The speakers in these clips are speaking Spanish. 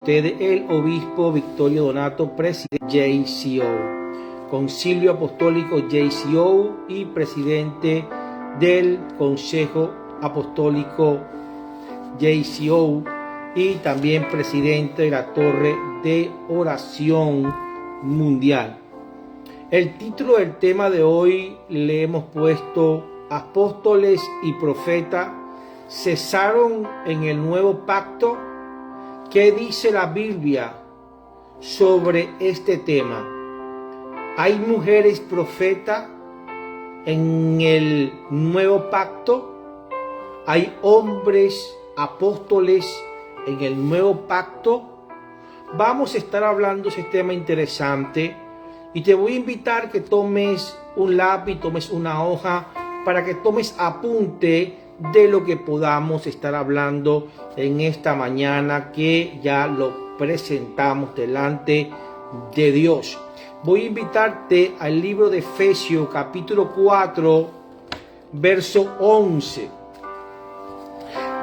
ustedes el obispo Victorio Donato, presidente JCO, Concilio Apostólico JCO y presidente del Consejo Apostólico JCO y también presidente de la Torre de Oración Mundial. El título del tema de hoy le hemos puesto Apóstoles y profetas cesaron en el nuevo pacto. ¿Qué dice la Biblia sobre este tema? ¿Hay mujeres profetas en el nuevo pacto? ¿Hay hombres apóstoles en el nuevo pacto? Vamos a estar hablando de ese tema interesante y te voy a invitar que tomes un lápiz, tomes una hoja para que tomes apunte de lo que podamos estar hablando en esta mañana que ya lo presentamos delante de Dios. Voy a invitarte al libro de Efesios capítulo 4 verso 11.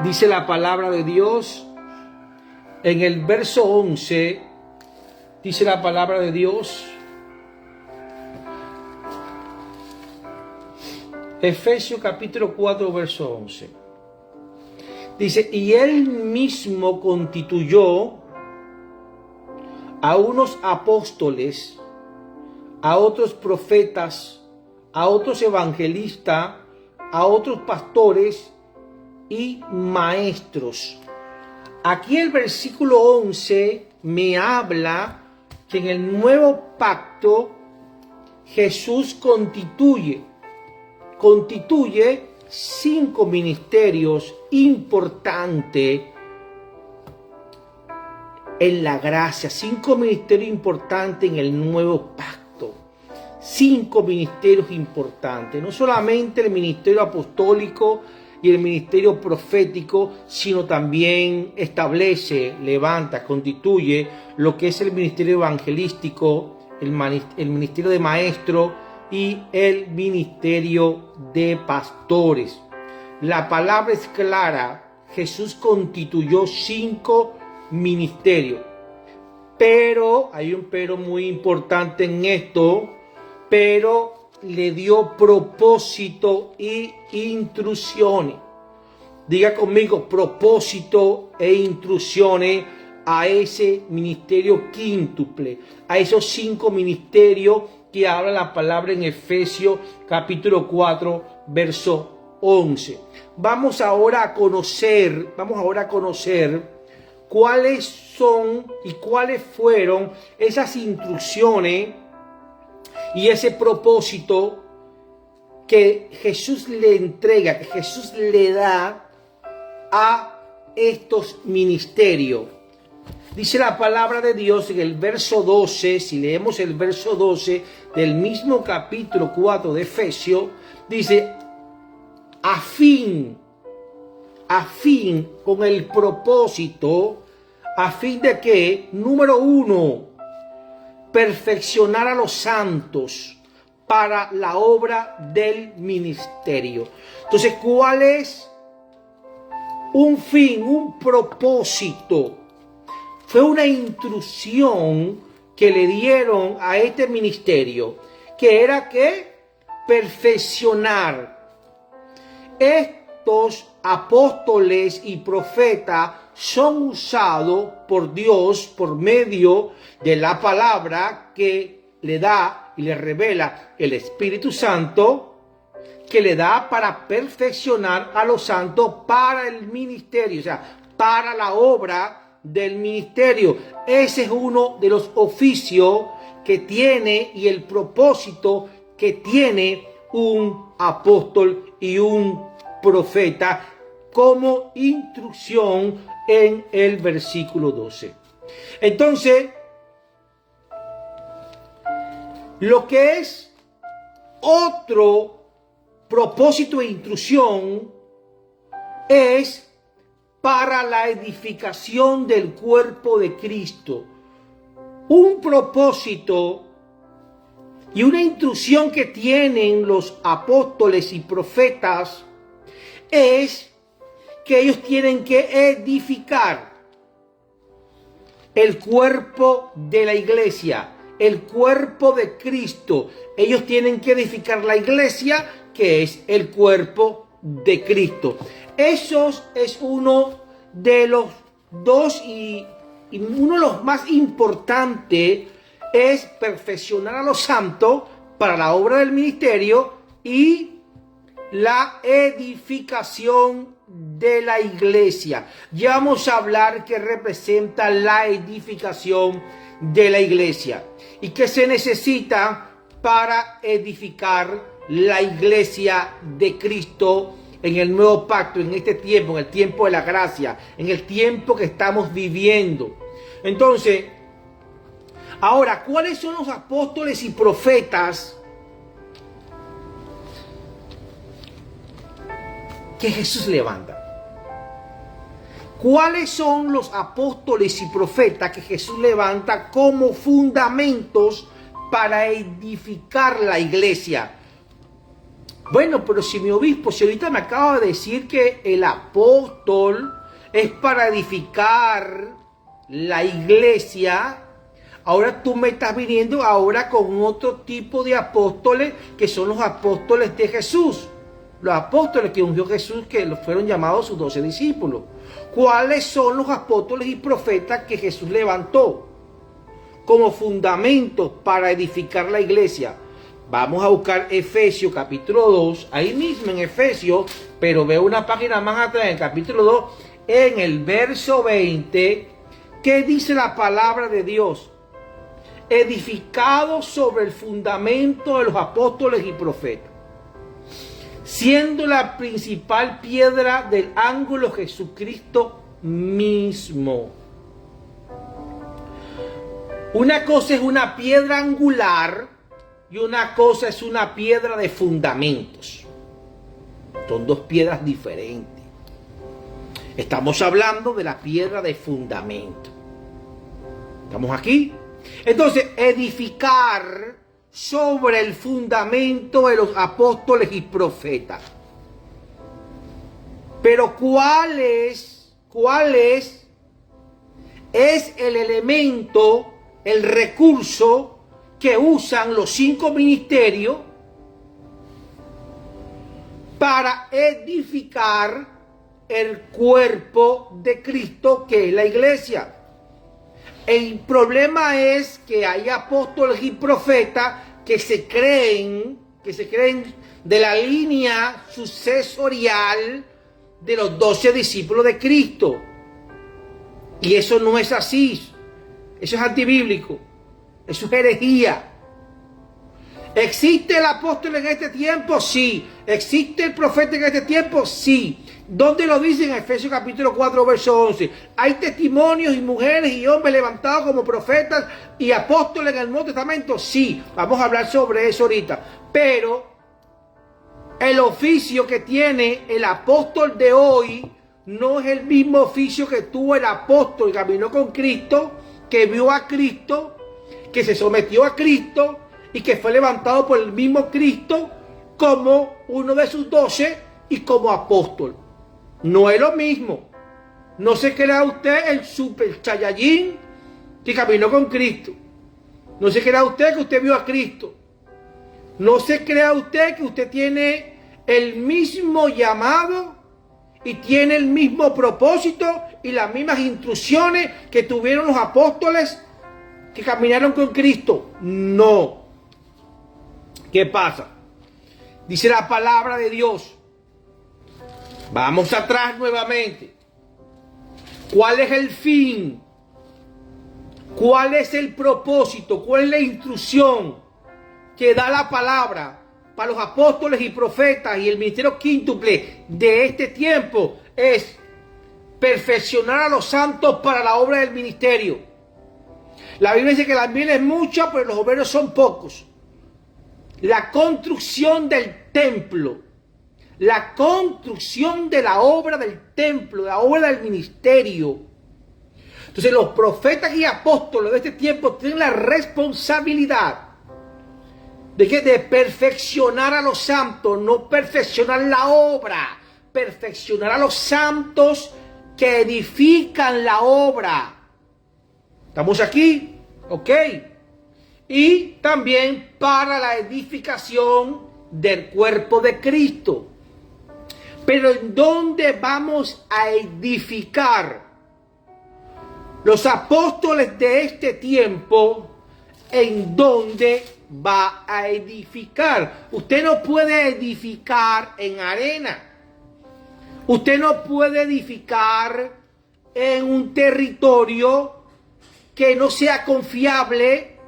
Dice la palabra de Dios en el verso 11, dice la palabra de Dios, Efesios capítulo 4 verso 11. Dice, y él mismo constituyó a unos apóstoles, a otros profetas, a otros evangelistas, a otros pastores y maestros. Aquí el versículo 11 me habla que en el nuevo pacto Jesús constituye 5 ministerios importantes en la gracia, 5 ministerios importantes en el nuevo pacto, 5 ministerios importantes, no solamente el ministerio apostólico y el ministerio profético, sino también establece, levanta, constituye lo que es el ministerio evangelístico, el ministerio de maestro y el ministerio de pastores. La palabra es clara, Jesús constituyó 5 ministerios, pero hay un pero muy importante en esto, pero le dio propósito e instrucciones. Diga conmigo, propósito e instrucciones a ese ministerio quíntuple, a esos 5 ministerios que habla la palabra en Efesios capítulo 4 verso 11. Vamos ahora a conocer cuáles son y cuáles fueron esas instrucciones y ese propósito que Jesús le entrega, que Jesús le da a estos ministerios. Dice la palabra de Dios en el verso 12, si leemos el verso 12 del mismo capítulo 4 de Efesios, dice, a fin, con el propósito, a fin de que, número 1, perfeccionar a los santos para la obra del ministerio. Entonces, ¿cuál es un fin, un propósito? Fue una instrucción que le dieron a este ministerio, que era que perfeccionar. Estos apóstoles y profetas son usados por Dios por medio de la palabra que le da y le revela el Espíritu Santo, que le da para perfeccionar a los santos para el ministerio, o sea, para la obra del ministerio. Ese es uno de los oficios que tiene y el propósito que tiene un apóstol y un profeta como instrucción en el versículo 12. Entonces, lo que es otro propósito e instrucción es para la edificación del cuerpo de Cristo. Un propósito y una instrucción que tienen los apóstoles y profetas es que ellos tienen que edificar. el cuerpo de la iglesia, el cuerpo de Cristo. Ellos tienen que edificar la iglesia, que es el cuerpo de Cristo. Eso es uno de los dos y uno de los más importantes es perfeccionar a los santos para la obra del ministerio y la edificación de la iglesia. Ya vamos a hablar qué representa la edificación de la iglesia y qué se necesita para edificar la iglesia de Cristo en el nuevo pacto, en este tiempo, en el tiempo de la gracia, en el tiempo que estamos viviendo. Entonces, ahora, ¿cuáles son los apóstoles y profetas que Jesús levanta? ¿Cuáles son los apóstoles y profetas que Jesús levanta como fundamentos para edificar la iglesia? Bueno, pero si mi obispo, si ahorita me acaba de decir que el apóstol es para edificar la iglesia, ahora tú me estás viniendo ahora con otro tipo de apóstoles que son los apóstoles de Jesús. Los apóstoles que ungió Jesús, que fueron llamados sus 12 discípulos. ¿Cuáles son los apóstoles y profetas que Jesús levantó como fundamentos para edificar la iglesia? Vamos a buscar Efesios capítulo 2, ahí mismo en Efesios, pero veo una página más atrás, en el capítulo 2, en el verso 20, ¿qué dice la palabra de Dios? Edificado sobre el fundamento de los apóstoles y profetas, siendo la principal piedra del ángulo Jesucristo mismo. Una cosa es una piedra angular y una cosa es una piedra de fundamentos. Son dos piedras diferentes. Estamos hablando de la piedra de fundamento. ¿Estamos aquí? Entonces, edificar sobre el fundamento de los apóstoles y profetas. Pero ¿cuál es el elemento, el recurso que usan los 5 ministerios para edificar el cuerpo de Cristo, que es la iglesia? El problema es que hay apóstoles y profetas que se creen de la línea sucesorial de los 12 discípulos de Cristo. Y eso no es así. Eso es antibíblico. Eso es herejía. ¿Existe el apóstol en este tiempo? Sí. ¿Existe el profeta en este tiempo? Sí. ¿Dónde lo dice? En Efesios capítulo 4, verso 11. Hay testimonios y mujeres y hombres levantados como profetas y apóstoles en el Nuevo Testamento. Sí. Vamos a hablar sobre eso ahorita. Pero el oficio que tiene el apóstol de hoy no es el mismo oficio que tuvo el apóstol que caminó con Cristo, que vio a Cristo, que se sometió a Cristo y que fue levantado por el mismo Cristo como uno de sus 12 y como apóstol. No es lo mismo. No se crea usted el super chayallín que caminó con Cristo. No se crea usted que usted vio a Cristo. No se crea usted que usted tiene el mismo llamado y tiene el mismo propósito y las mismas instrucciones que tuvieron los apóstoles que caminaron con Cristo. No. ¿Qué pasa? Dice la palabra de Dios. Vamos atrás nuevamente. ¿Cuál es el fin? ¿Cuál es el propósito? ¿Cuál es la instrucción que da la palabra para los apóstoles y profetas y el ministerio quíntuple de este tiempo? Es perfeccionar a los santos para la obra del ministerio. La Biblia dice que la miel es mucha, pero los obreros son pocos. La construcción del templo, la construcción de la obra del templo, de la obra del ministerio. Entonces los profetas y apóstoles de este tiempo tienen la responsabilidad ¿de qué? De perfeccionar a los santos, no perfeccionar la obra, perfeccionar a los santos que edifican la obra. ¿Estamos aquí? Ok. Y también para la edificación del cuerpo de Cristo. Pero ¿en dónde vamos a edificar? Los apóstoles de este tiempo, ¿en dónde va a edificar? Usted no puede edificar en arena. Usted no puede edificar en un territorio que no sea confiable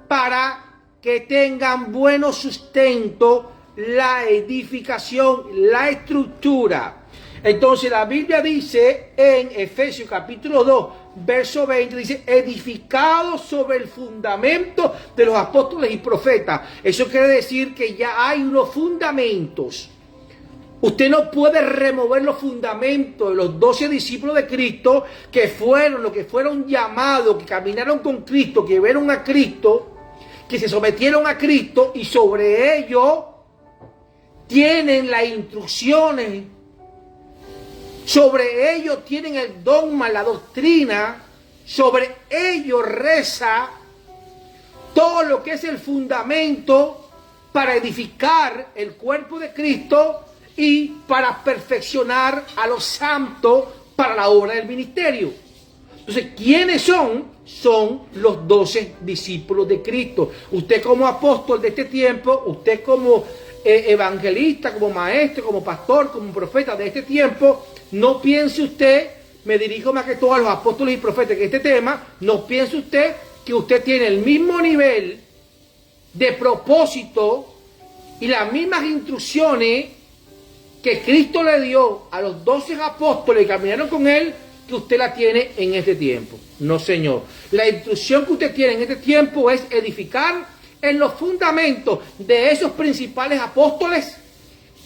para que tengan buen sustento la edificación, la estructura. Entonces la Biblia dice en Efesios capítulo 2, verso 20, dice, edificados sobre el fundamento de los apóstoles y profetas. Eso quiere decir que ya hay unos fundamentos. Usted no puede remover los fundamentos de los 12 discípulos de Cristo que fueron los que fueron llamados, que caminaron con Cristo, que vieron a Cristo, que se sometieron a Cristo y sobre ellos tienen las instrucciones, sobre ellos tienen el dogma, la doctrina, sobre ellos reza todo lo que es el fundamento para edificar el cuerpo de Cristo y para perfeccionar a los santos para la obra del ministerio. Entonces, ¿quiénes son? Son los 12 discípulos de Cristo. Usted como apóstol de este tiempo, usted como evangelista, como maestro, como pastor, como profeta de este tiempo, no piense usted, me dirijo más que todo a los apóstoles y profetas en este tema, no piense usted que usted tiene el mismo nivel de propósito y las mismas instrucciones que Cristo le dio a los 12 apóstoles que caminaron con él, que usted la tiene en este tiempo. No, señor. La instrucción que usted tiene en este tiempo es edificar en los fundamentos de esos principales apóstoles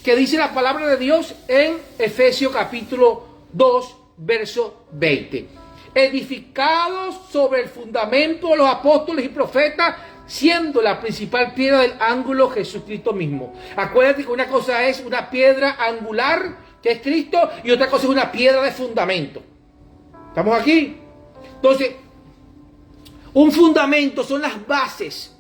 que dice la palabra de Dios en Efesios capítulo 2, verso 20. Edificados sobre el fundamento de los apóstoles y profetas, siendo la principal piedra del ángulo Jesucristo mismo. Acuérdate que una cosa es una piedra angular, que es Cristo, y otra cosa es una piedra de fundamento. ¿Estamos aquí? Entonces, un fundamento son las bases.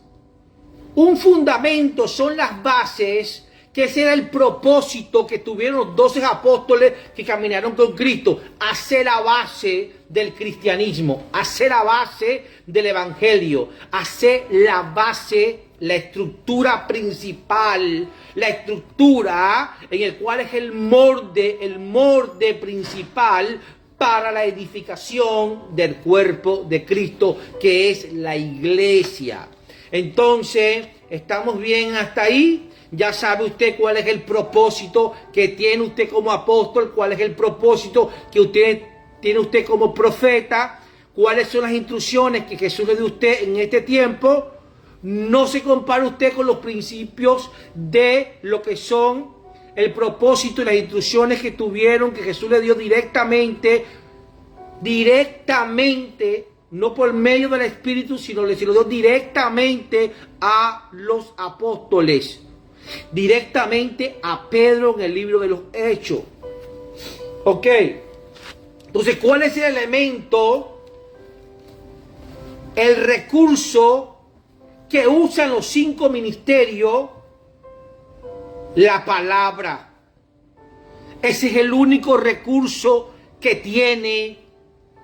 Un fundamento son las bases, que ese era el propósito que tuvieron los 12 apóstoles que caminaron con Cristo. Hacer la base del cristianismo, hacer la base del evangelio, hacer la base, la estructura principal, la estructura en el cual es el molde principal para la edificación del cuerpo de Cristo, que es la iglesia. Entonces, ¿estamos bien hasta ahí? Ya sabe usted cuál es el propósito que tiene usted como apóstol, cuál es el propósito que usted tiene usted como profeta, cuáles son las instrucciones que Jesús le dio a usted en este tiempo. No se compara usted con los principios de lo que son el propósito y las instrucciones que tuvieron, que Jesús le dio directamente, no por medio del Espíritu, sino se lo dio directamente a los apóstoles, directamente a Pedro en el libro de los Hechos. Ok, entonces, ¿cuál es el elemento, el recurso que usan los 5 ministerios? La palabra. Ese es el único recurso que tiene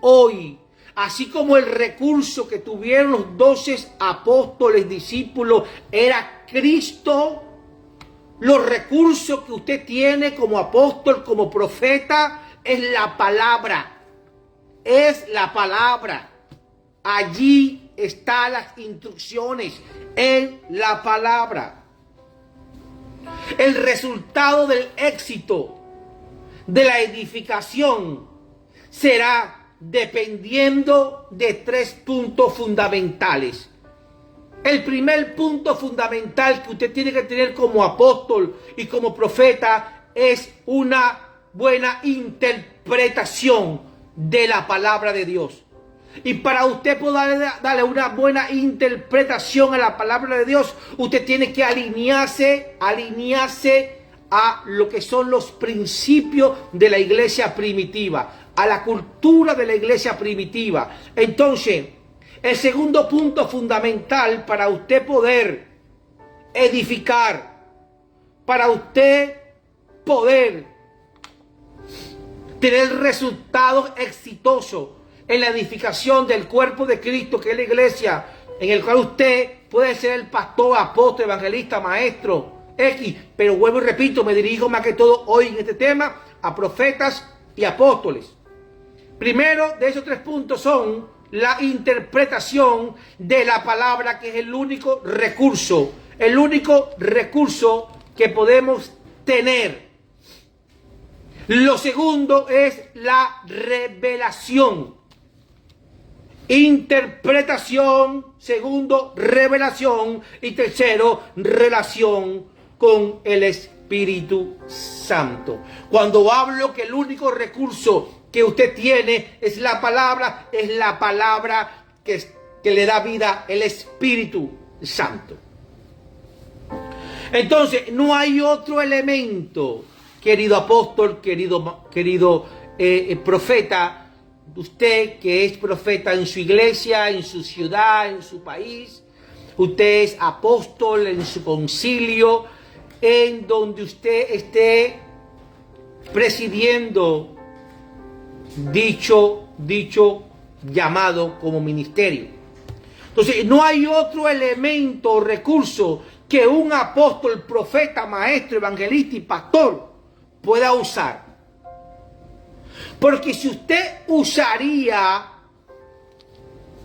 hoy. Así como el recurso que tuvieron los 12 apóstoles, discípulos, era Cristo, los recursos que usted tiene como apóstol, como profeta, es la palabra. Es la palabra. Allí están las instrucciones, en la palabra. El resultado del éxito de la edificación será dependiendo de 3 puntos fundamentales. El primer punto fundamental que usted tiene que tener como apóstol y como profeta es una buena interpretación de la palabra de Dios. Y para usted poder darle una buena interpretación a la palabra de Dios, usted tiene que alinearse a lo que son los principios de la iglesia primitiva, a la cultura de la iglesia primitiva. Entonces, El segundo punto fundamental para usted poder edificar, para usted poder tener resultados exitosos en la edificación del cuerpo de Cristo, que es la iglesia, en el cual usted puede ser el pastor, apóstol, evangelista, maestro, X. Pero vuelvo y repito, me dirijo más que todo hoy en este tema a profetas y apóstoles. Primero de esos 3 puntos son la interpretación de la palabra, que es el único recurso que podemos tener. Lo segundo es la revelación. Interpretación, segundo, revelación, y tercero, relación con el Espíritu Santo. Cuando hablo que el único recurso que usted tiene es la palabra que le da vida, el Espíritu Santo. Entonces, no hay otro elemento, querido apóstol, querido profeta, usted que es profeta en su iglesia, en su ciudad, en su país, usted es apóstol en su concilio, en donde usted esté presidiendo dicho llamado como ministerio. Entonces, no hay otro elemento o recurso que un apóstol, profeta, maestro, evangelista y pastor pueda usar. Porque si usted usaría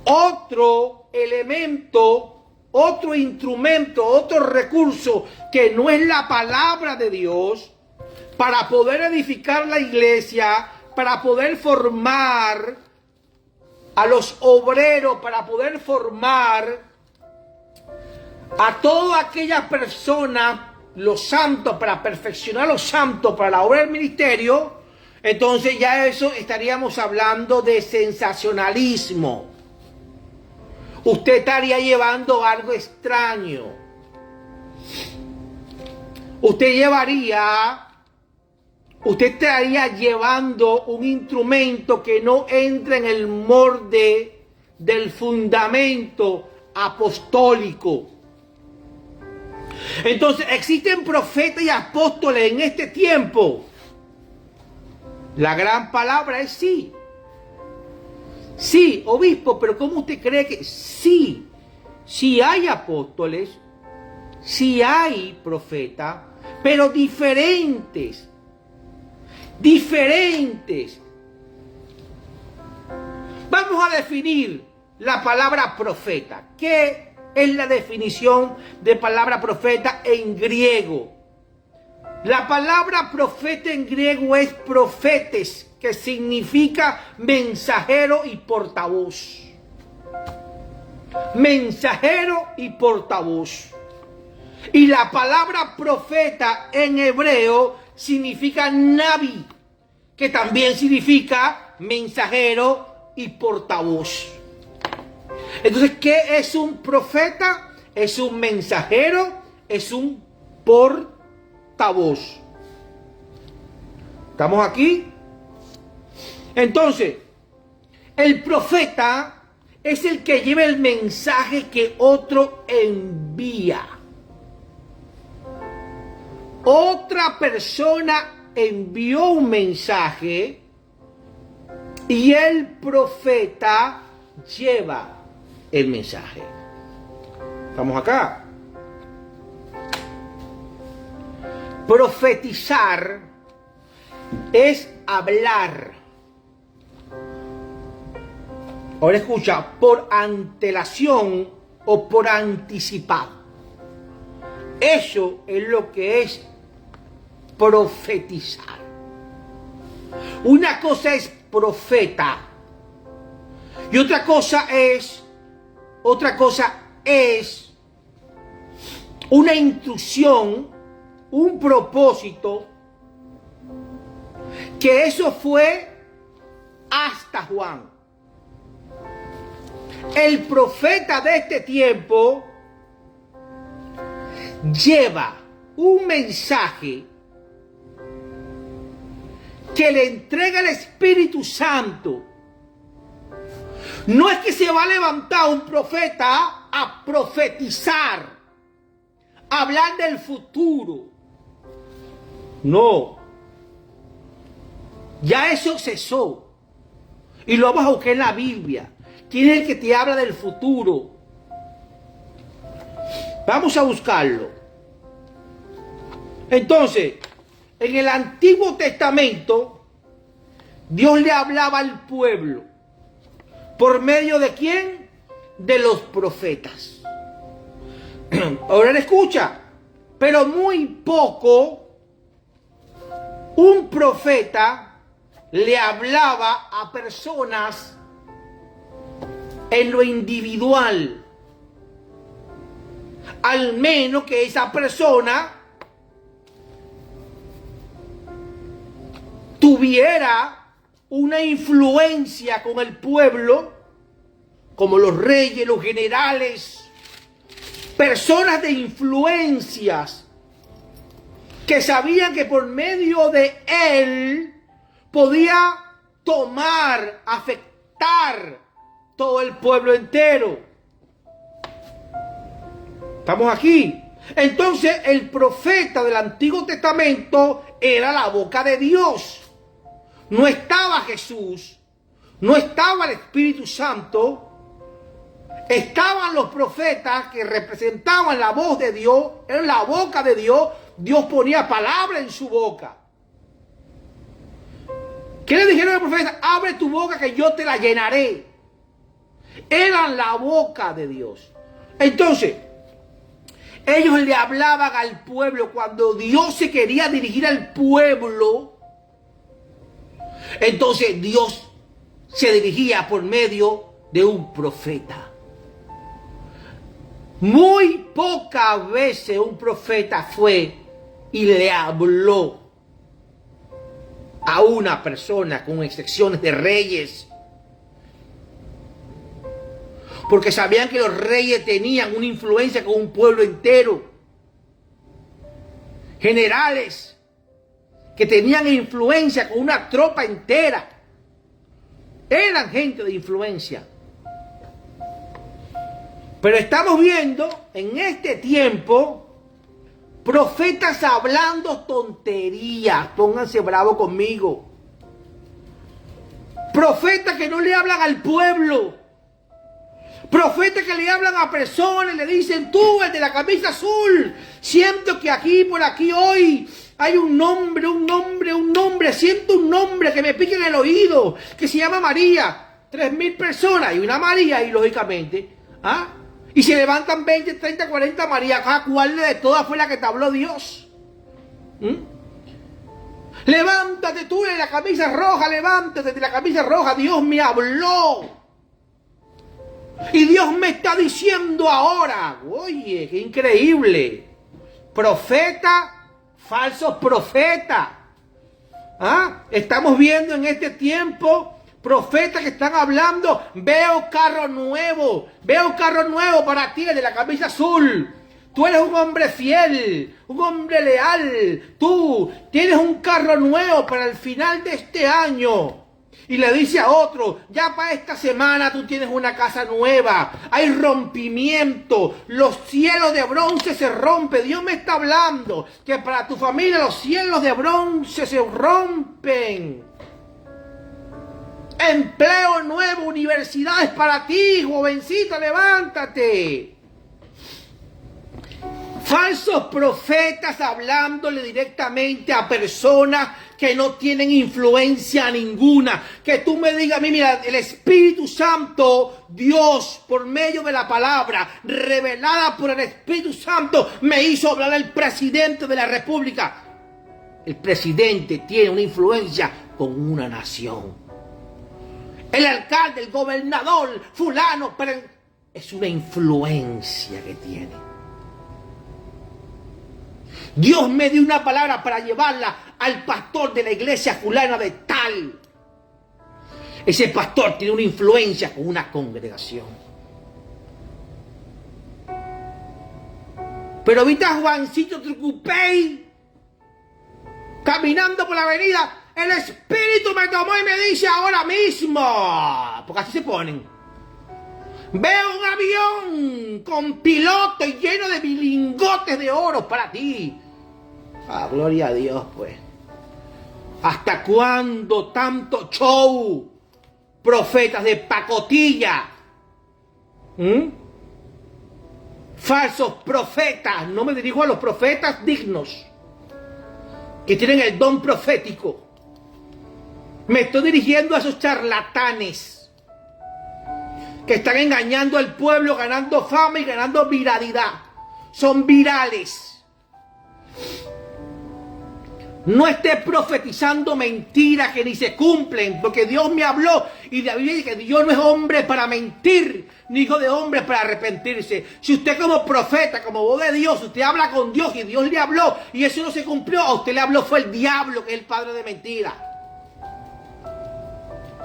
otro elemento, otro instrumento, otro recurso que no es la palabra de Dios, para poder edificar la iglesia, para poder formar a los obreros, para poder formar a todas aquellas personas, los santos, para perfeccionar a los santos para la obra del ministerio, entonces ya eso estaríamos hablando de sensacionalismo. Usted estaría llevando algo extraño. Usted estaría llevando un instrumento que no entra en el molde del fundamento apostólico. Entonces, ¿existen profetas y apóstoles en este tiempo? La gran palabra es sí. Sí, obispo, pero ¿cómo usted cree que sí? Sí hay apóstoles, sí hay profetas, pero diferentes. Vamos a definir la palabra profeta. ¿Qué es la definición de palabra profeta en griego? La palabra profeta en griego es profetes, que significa mensajero y portavoz. Mensajero y portavoz. Y la palabra profeta en hebreo significa nabi, que también significa mensajero y portavoz. Entonces, ¿qué es un profeta? Es un mensajero, es un portavoz. ¿Estamos aquí? Entonces, el profeta es el que lleva el mensaje que otro envía. Otra persona envió un mensaje y el profeta lleva el mensaje. ¿Estamos acá? Profetizar es hablar. Ahora escucha, por antelación o por anticipado. Eso es lo que es profetizar. Una cosa es profeta y otra cosa es una instrucción, un propósito, que eso fue hasta Juan. El profeta de este tiempo lleva un mensaje que le entrega el Espíritu Santo No es que se va a levantar un profeta a profetizar, a hablar del futuro. No. Ya eso cesó. Y lo vamos a buscar en la Biblia. ¿Quién es el que te habla del futuro? Vamos a buscarlo. Entonces, en el Antiguo Testamento, Dios le hablaba al pueblo. ¿Por medio de quién? De los profetas. Ahora escucha, pero muy poco un profeta le hablaba a personas en lo individual. Al menos que esa persona tuviera una influencia con el pueblo, como los reyes, los generales, personas de influencias que sabían que por medio de él podía tomar, afectar todo el pueblo entero. ¿Estamos aquí? Entonces el profeta del Antiguo Testamento era la boca de Dios. No estaba Jesús, no estaba el Espíritu Santo, estaban los profetas que representaban la voz de Dios, en la boca de Dios. Dios ponía palabra en su boca. ¿Qué le dijeron al profeta? Abre tu boca que yo te la llenaré. Eran la boca de Dios. Entonces, ellos le hablaban al pueblo cuando Dios se quería dirigir al pueblo. Entonces Dios se dirigía por medio de un profeta. Muy pocas veces un profeta fue y le habló a una persona, con excepciones de reyes. Porque sabían que los reyes tenían una influencia con un pueblo entero. Generales que tenían influencia con una tropa entera. Eran gente de influencia. Pero estamos viendo en este tiempo profetas hablando tonterías. Pónganse bravos conmigo. Profetas que no le hablan al pueblo. Profetas que le hablan a personas, le dicen: tú, el de la camisa azul, siento que aquí, por aquí hoy hay un nombre, siento un nombre que me pica en el oído, que se llama María. 3.000 personas y una María, y lógicamente, y se levantan 20, 30, 40 Marías. ¿Cuál de todas fue la que te habló Dios? Levántate tú de la camisa roja, levántate de la camisa roja, Dios me habló. Y Dios me está diciendo ahora. Oye, qué increíble. Profeta, falsos profetas. Estamos viendo en este tiempo profetas que están hablando: veo carro nuevo para ti, el de la camisa azul. Tú eres un hombre fiel, un hombre leal. Tú tienes un carro nuevo para el final de este año. Y le dice a otro: ya para esta semana tú tienes una casa nueva. Hay rompimiento. Los cielos de bronce se rompen. Dios me está hablando que para tu familia los cielos de bronce se rompen. Empleo nuevo, universidades para ti, jovencita, levántate. Falsos profetas hablándole directamente a personas que no tienen influencia ninguna. Que tú me digas a mí: mira, el Espíritu Santo, Dios, por medio de la palabra, revelada por el Espíritu Santo, me hizo hablar al presidente de la República. El presidente tiene una influencia con una nación. El alcalde, el gobernador, fulano, pero es una influencia que tiene. Dios me dio una palabra para llevarla al pastor de la iglesia fulana de tal. Ese pastor tiene una influencia con una congregación. Pero viste a Juancito Trucupey caminando por la avenida. El Espíritu me tomó y me dice ahora mismo, porque así se ponen: Veo un avión con piloto y lleno de lingotes de oro para ti. Ah, gloria a Dios, pues. ¿Hasta cuándo tanto show? Profetas de pacotilla. Falsos profetas. No me dirijo a los profetas dignos, que tienen el don profético. Me estoy dirigiendo a esos charlatanes que están engañando al pueblo, ganando fama y ganando viralidad. Son virales. No esté profetizando mentiras que ni se cumplen, porque Dios me habló y la Biblia dice que Dios no es hombre para mentir, ni hijo de hombre para arrepentirse. Si usted como profeta, como voz de Dios, usted habla con Dios y Dios le habló y eso no se cumplió, a usted le habló fue el diablo, que es el padre de mentira.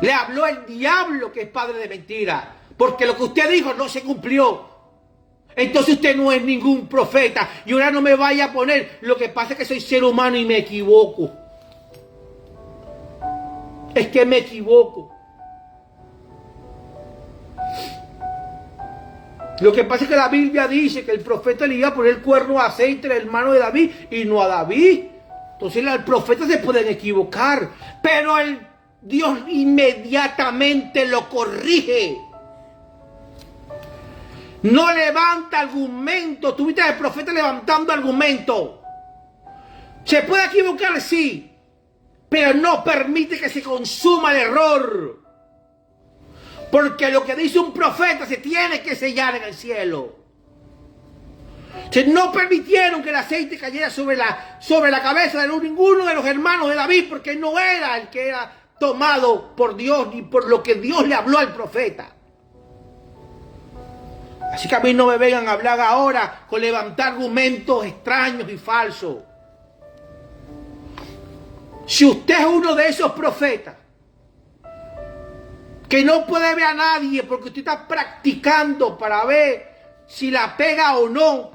Le habló el diablo, que es padre de mentira, porque lo que usted dijo no se cumplió. Entonces usted no es ningún profeta. Y ahora no me vaya a poner, lo que pasa es que soy ser humano y me equivoco. Es que me equivoco. Lo que pasa es que la Biblia dice que el profeta le iba a poner el cuerno de aceite en el mano de David y no a David. Entonces al profeta se pueden equivocar, pero el Dios inmediatamente lo corrige. No levanta argumento. Tuviste al profeta levantando argumento. ¿Se puede equivocar? Sí. Pero no permite que se consuma el error. Porque lo que dice un profeta se tiene que sellar en el cielo. No permitieron que el aceite cayera sobre la cabeza de ninguno de los hermanos de David, porque no era el que era tomado por Dios ni por lo que Dios le habló al profeta. Así que a mí no me vengan a hablar ahora con levantar argumentos extraños y falsos. Si usted es uno de esos profetas que no puede ver a nadie porque usted está practicando para ver si la pega o no,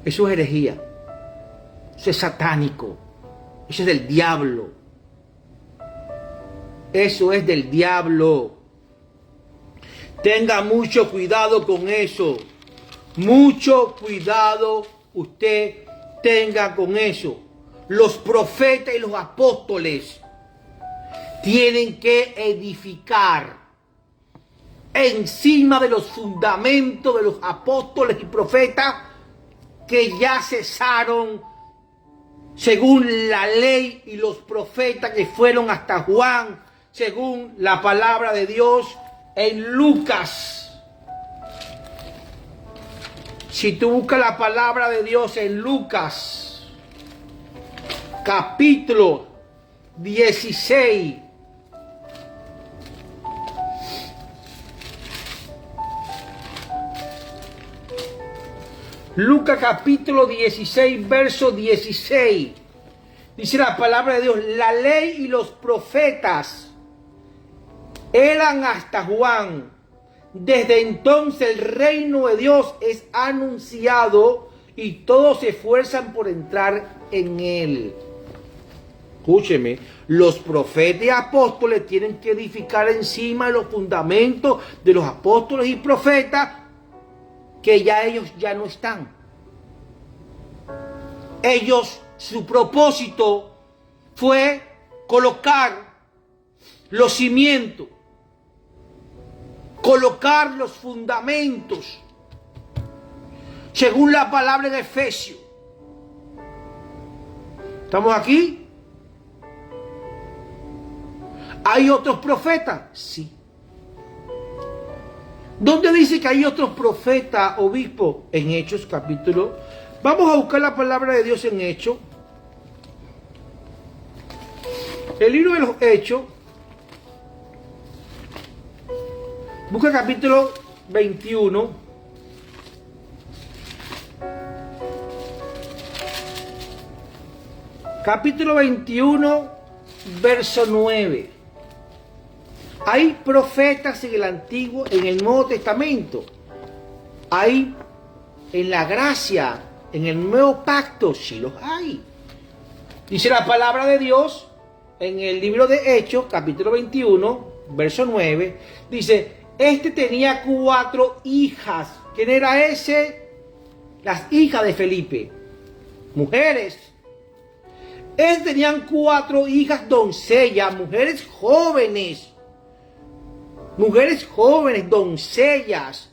eso es herejía. Eso es satánico. Eso es del diablo. Eso es del diablo. Tenga mucho cuidado con eso. Mucho cuidado usted tenga con eso. Los profetas y los apóstoles tienen que edificar encima de los fundamentos de los apóstoles y profetas que ya cesaron según la ley y los profetas que fueron hasta Juan, según la palabra de Dios en Lucas. Si tú buscas la palabra de Dios en Lucas, capítulo 16, Lucas capítulo 16, verso 16, dice la palabra de Dios: la ley y los profetas eran hasta Juan. Desde entonces el reino de Dios es anunciado y todos se esfuerzan por entrar en él. Escúcheme, los profetas y apóstoles tienen que edificar encima de los fundamentos de los apóstoles y profetas que ya ellos ya no están. Ellos, su propósito fue colocar los cimientos, colocar los fundamentos, según la palabra de Efesios. ¿Estamos aquí? ¿Hay otros profetas? Sí. ¿Dónde dice que hay otros profetas, obispos? En Hechos capítulo. Vamos a buscar la palabra de Dios en Hechos. El libro de los Hechos. Busca capítulo 21. Capítulo 21, verso 9. Hay profetas en el Antiguo, en el Nuevo Testamento. Hay en la gracia, en el Nuevo Pacto, sí los hay. Dice la palabra de Dios en el libro de Hechos, capítulo 21, verso 9. Dice: Este tenía 4 hijas. ¿Quién era ese? Las hijas de Felipe. Mujeres. Él tenían 4 hijas doncellas, mujeres jóvenes. Mujeres jóvenes, doncellas.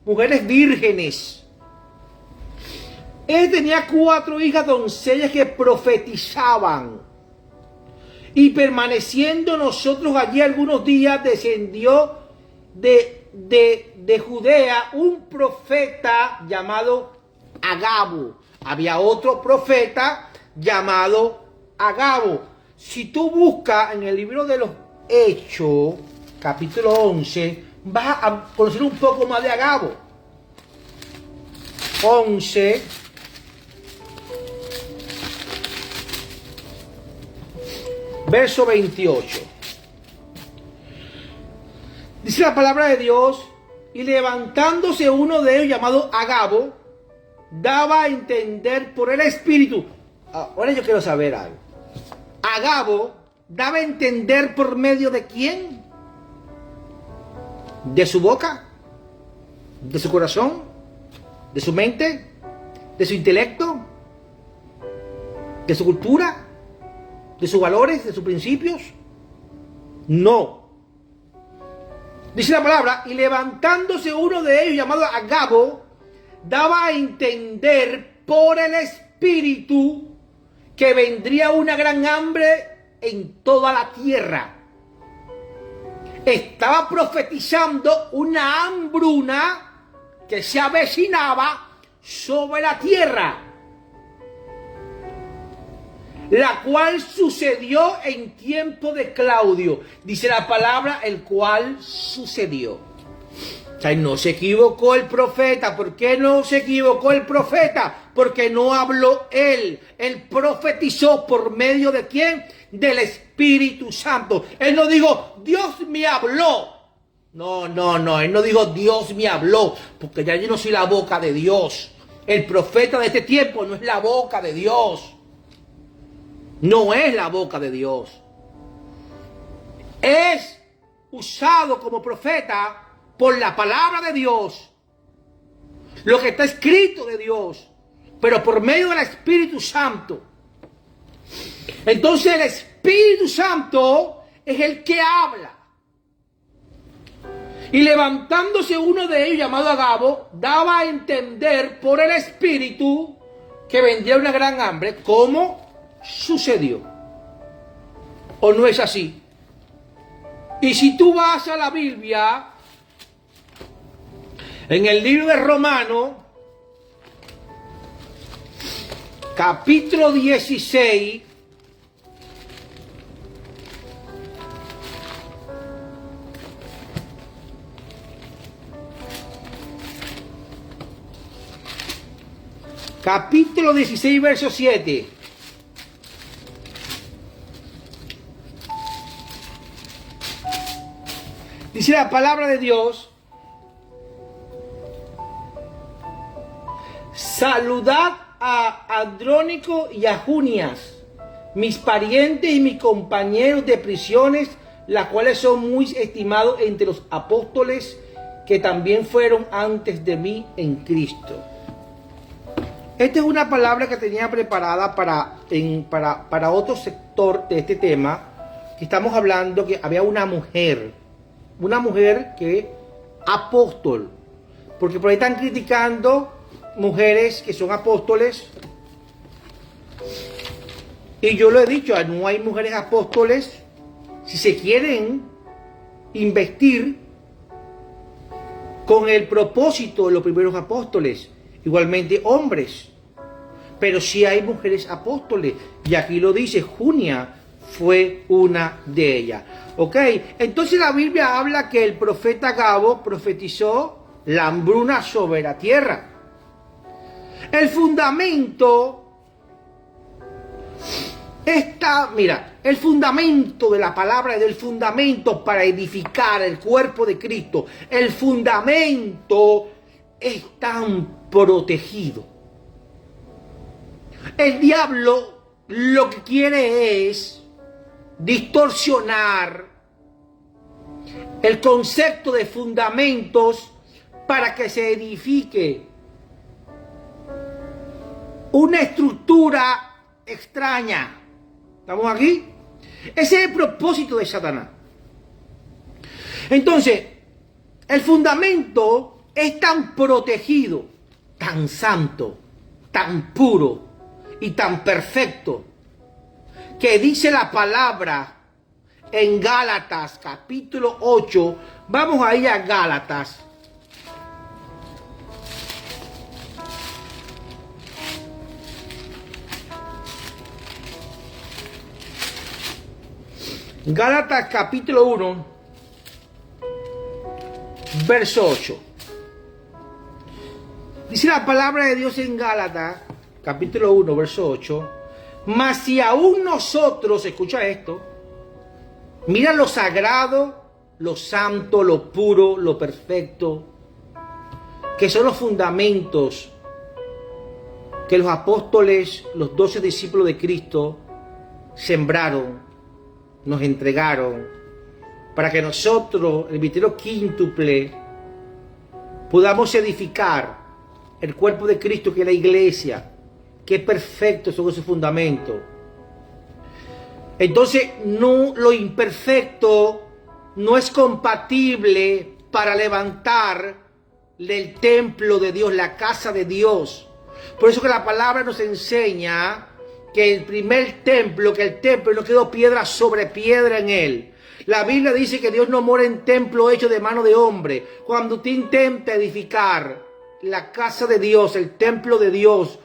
Mujeres vírgenes. Él tenía 4 hijas doncellas que profetizaban. Y permaneciendo nosotros allí algunos días, descendió de Judea un profeta llamado Agabo. Había otro profeta llamado Agabo. Si tú buscas en el libro de los Hechos, capítulo 11, vas a conocer un poco más de Agabo. 11, verso 28. Dice la palabra de Dios, y levantándose uno de ellos llamado Agabo, daba a entender por el Espíritu. Ahora yo quiero saber algo. Agabo daba a entender por medio de quién? ¿De su boca? ¿De su corazón? ¿De su mente? ¿De su intelecto? ¿De su cultura? ¿De sus valores? ¿De sus principios? No. Dice la palabra, y levantándose uno de ellos llamado Agabo, daba a entender por el Espíritu que vendría una gran hambre en toda la tierra. Estaba profetizando una hambruna que se avecinaba sobre la tierra, la cual sucedió en tiempo de Claudio. Dice la palabra, el cual sucedió. O sea, no se equivocó el profeta. ¿Por qué no se equivocó el profeta? Porque no habló él. Él profetizó por medio de ¿quién? Del Espíritu Santo. Él no dijo, Dios me habló. No. Él no dijo, Dios me habló. Porque ya yo no soy la boca de Dios. El profeta de este tiempo no es la boca de Dios. No es la boca de Dios. Es usado como profeta por la palabra de Dios, lo que está escrito de Dios, pero por medio del Espíritu Santo. Entonces el Espíritu Santo es el que habla. Y levantándose uno de ellos llamado Agabo, daba a entender por el Espíritu que vendría una gran hambre. ¿Cómo sucedió? ¿O no es así? Y si tú vas a la Biblia, en el libro de Romanos, capítulo 16, capítulo 16, verso 7. Dice la palabra de Dios, saludad a Andrónico y a Junias, mis parientes y mis compañeros de prisiones, las cuales son muy estimados entre los apóstoles que también fueron antes de mí en Cristo. Esta es una palabra que tenía preparada para otro sector de este tema, que estamos hablando que había una mujer que apóstol, porque por ahí están criticando mujeres que son apóstoles, y yo lo he dicho, no hay mujeres apóstoles. Si se quieren investir con el propósito de los primeros apóstoles, igualmente hombres, pero sí hay mujeres apóstoles, y aquí lo dice, Junia fue una de ellas. Ok, entonces la Biblia habla que el profeta Agabo profetizó la hambruna sobre la tierra. El fundamento el fundamento de la palabra es el fundamento para edificar el cuerpo de Cristo. El fundamento es tan protegido. El diablo lo que quiere es distorsionar el concepto de fundamentos para que se edifique una estructura extraña. ¿Estamos aquí? Ese es el propósito de Satanás. Entonces, el fundamento es tan protegido, tan santo, tan puro y tan perfecto, que dice la palabra en Gálatas capítulo 8, vamos a ir a Gálatas. Gálatas capítulo 1, verso 8. Dice la palabra de Dios en Gálatas capítulo 1, verso 8. Mas si aún nosotros, escucha esto, mira lo sagrado, lo santo, lo puro, lo perfecto, que son los fundamentos que los apóstoles, los 12 discípulos de Cristo, sembraron, nos entregaron, para que nosotros, el misterio quíntuple, podamos edificar el cuerpo de Cristo, que es la iglesia. Qué perfectos son esos fundamentos. Entonces, no, lo imperfecto no es compatible para levantar el templo de Dios, la casa de Dios. Por eso que la palabra nos enseña que el primer templo, que el templo no quedó piedra sobre piedra en él. La Biblia dice que Dios no mora en templo hecho de mano de hombre. Cuando usted intenta edificar la casa de Dios, el templo de Dios,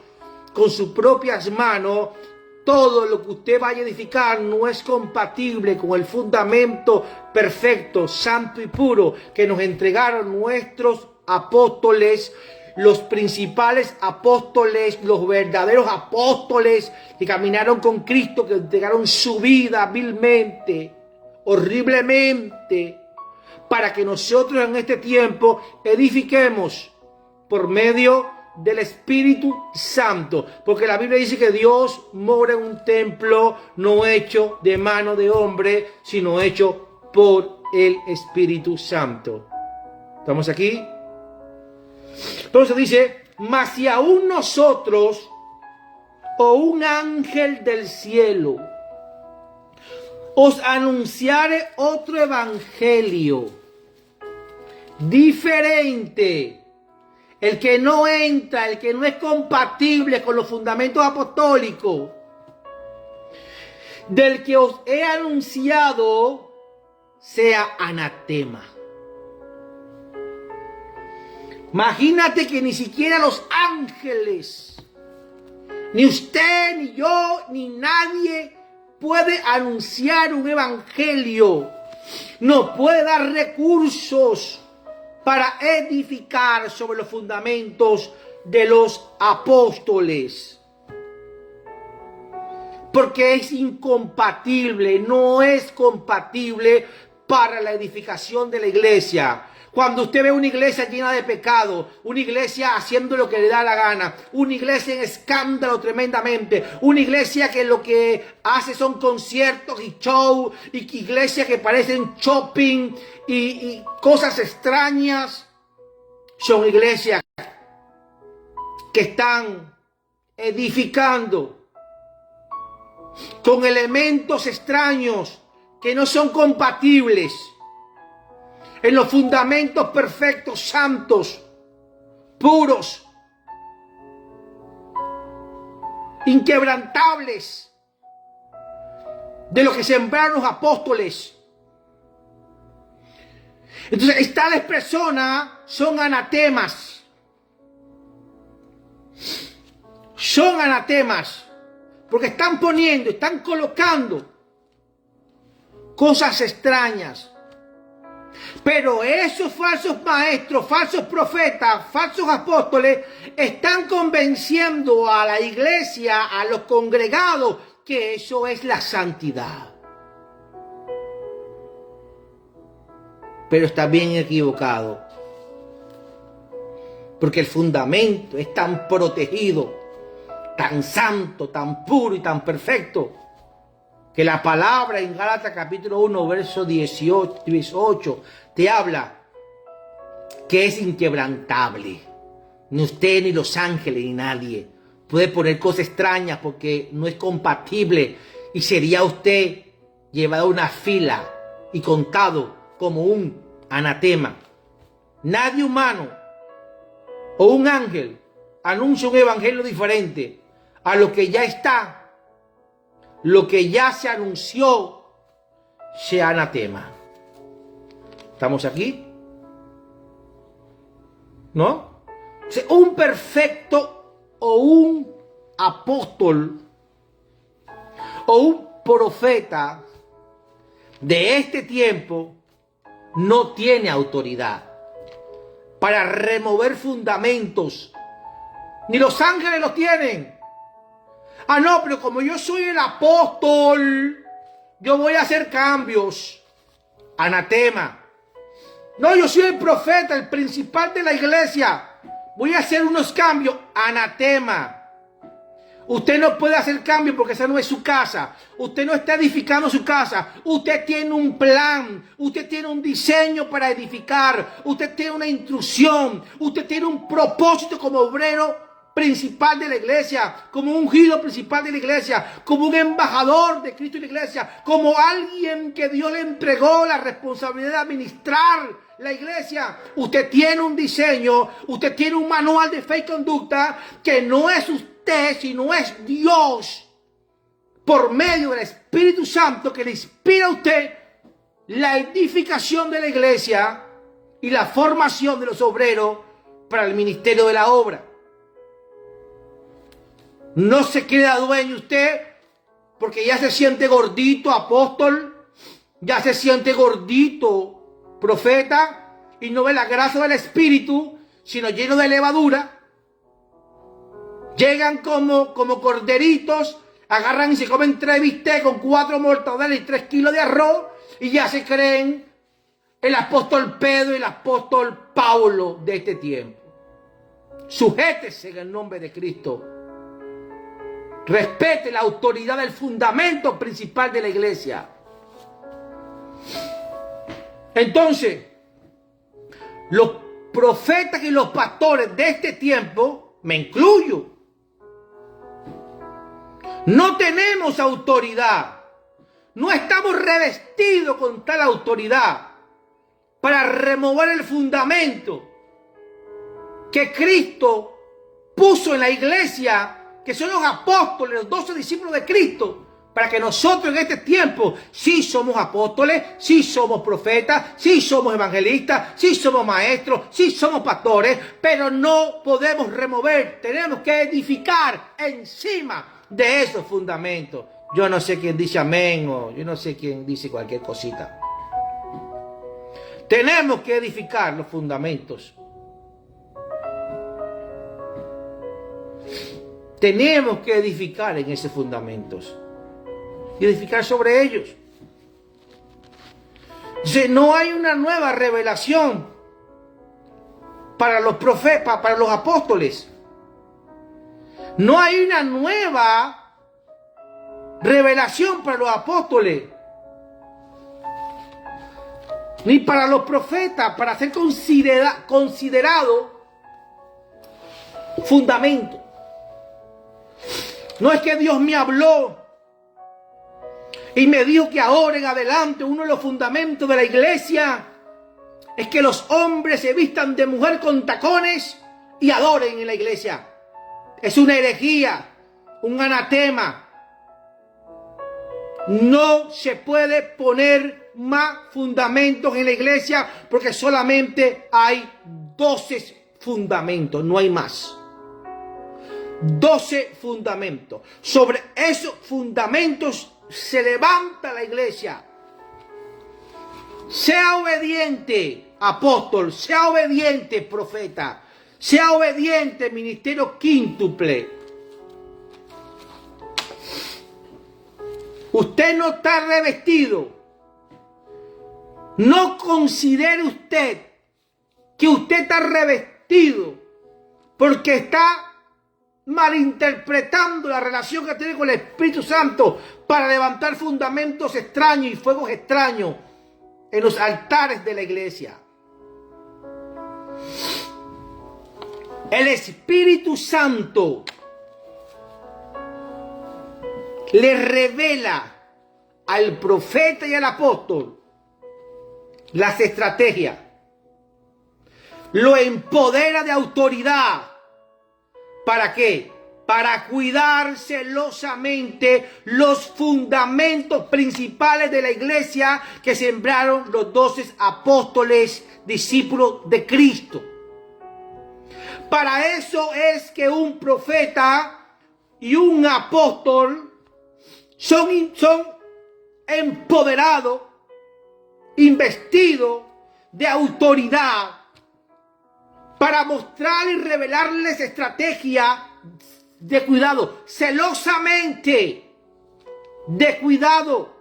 con sus propias manos, todo lo que usted vaya a edificar no es compatible con el fundamento perfecto, santo y puro que nos entregaron nuestros apóstoles, los principales apóstoles, los verdaderos apóstoles que caminaron con Cristo, que entregaron su vida vilmente, horriblemente, para que nosotros en este tiempo edifiquemos por medio del Espíritu Santo, porque la Biblia dice que Dios mora en un templo no hecho de mano de hombre, sino hecho por el Espíritu Santo. ¿Estamos aquí? Entonces dice, mas si aún nosotros o un ángel del cielo os anunciare otro evangelio diferente, el que no entra, el que no es compatible con los fundamentos apostólicos, del que os he anunciado, sea anatema. Imagínate que ni siquiera los ángeles, ni usted, ni yo, ni nadie puede anunciar un evangelio. No puede dar recursos para edificar sobre los fundamentos de los apóstoles. Porque es incompatible, no es compatible para la edificación de la iglesia. Cuando usted ve una iglesia llena de pecado, una iglesia haciendo lo que le da la gana, una iglesia en escándalo tremendamente, una iglesia que lo que hace son conciertos y show, y iglesias que parecen shopping y cosas extrañas, son iglesias que están edificando con elementos extraños que no son compatibles en los fundamentos perfectos, santos, puros, inquebrantables, de lo que sembraron los apóstoles. Entonces, tales personas son anatemas. Son anatemas, porque están poniendo, están colocando cosas extrañas. Pero esos falsos maestros, falsos profetas, falsos apóstoles están convenciendo a la iglesia, a los congregados, que eso es la santidad. Pero está bien equivocado. Porque el fundamento es tan protegido, tan santo, tan puro y tan perfecto, que la palabra en Gálatas capítulo 1, verso 18 te habla que es inquebrantable. Ni usted, ni los ángeles, ni nadie puede poner cosas extrañas porque no es compatible y sería usted llevado a una fila y contado como un anatema. Nadie humano o un ángel anuncia un evangelio diferente a lo que ya está. Lo que ya se anunció sea anatema. ¿Estamos aquí? ¿No? Un perfecto o un apóstol o un profeta de este tiempo no tiene autoridad para remover fundamentos. Ni los ángeles los tienen. Ah, no, pero como yo soy el apóstol, yo voy a hacer cambios. Anatema. No, yo soy el profeta, el principal de la iglesia. Voy a hacer unos cambios. Anatema. Usted no puede hacer cambios porque esa no es su casa. Usted no está edificando su casa. Usted tiene un plan. Usted tiene un diseño para edificar. Usted tiene una instrucción. Usted tiene un propósito como obrero principal de la iglesia, como un ungido principal de la iglesia, como un embajador de Cristo en la iglesia, como alguien que Dios le entregó la responsabilidad de administrar la iglesia. Usted tiene un diseño, usted tiene un manual de fe y conducta que no es usted, sino es Dios por medio del Espíritu Santo que le inspira a usted la edificación de la iglesia y la formación de los obreros para el ministerio de la obra. No se queda dueño usted porque ya se siente gordito apóstol, ya se siente gordito profeta y no ve la gracia del Espíritu, sino lleno de levadura. Llegan como corderitos, agarran y se comen 3 bistecs con 4 mortadelas y 3 kilos de arroz y ya se creen el apóstol Pedro y el apóstol Pablo de este tiempo. Sujétese en el nombre de Cristo. Respete la autoridad del fundamento principal de la iglesia. Entonces, los profetas y los pastores de este tiempo, me incluyo, no tenemos autoridad. No estamos revestidos con tal autoridad para remover el fundamento que Cristo puso en la iglesia, que son los apóstoles, los 12 discípulos de Cristo, para que nosotros en este tiempo sí somos apóstoles, sí somos profetas, sí somos evangelistas, sí somos maestros, sí somos pastores, pero no podemos remover, tenemos que edificar encima de esos fundamentos. Yo no sé quién dice amén o yo no sé quién dice cualquier cosita. Tenemos que edificar los fundamentos. Tenemos que edificar en esos fundamentos y edificar sobre ellos. Entonces, no hay una nueva revelación para los profetas, para los apóstoles. No hay una nueva revelación para los apóstoles, ni para los profetas, para ser considerado fundamento. No es que Dios me habló y me dijo que ahora en adelante uno de los fundamentos de la iglesia es que los hombres se vistan de mujer con tacones y adoren en la iglesia. Es una herejía, un anatema. No se puede poner más fundamentos en la iglesia porque solamente hay 12 fundamentos, no hay más. 12 fundamentos. Sobre esos fundamentos se levanta la iglesia. Sea obediente, apóstol, sea obediente, profeta, sea obediente, ministerio quíntuple. Usted no está revestido. No considere usted que usted está revestido porque está malinterpretando la relación que tiene con el Espíritu Santo para levantar fundamentos extraños y fuegos extraños en los altares de la iglesia. El Espíritu Santo le revela al profeta y al apóstol las estrategias, lo empodera de autoridad. ¿Para qué? Para cuidar celosamente los fundamentos principales de la iglesia que sembraron los 12 apóstoles, discípulos de Cristo. Para eso es que un profeta y un apóstol son empoderados, investidos de autoridad, para mostrar y revelarles estrategia de cuidado, celosamente de cuidado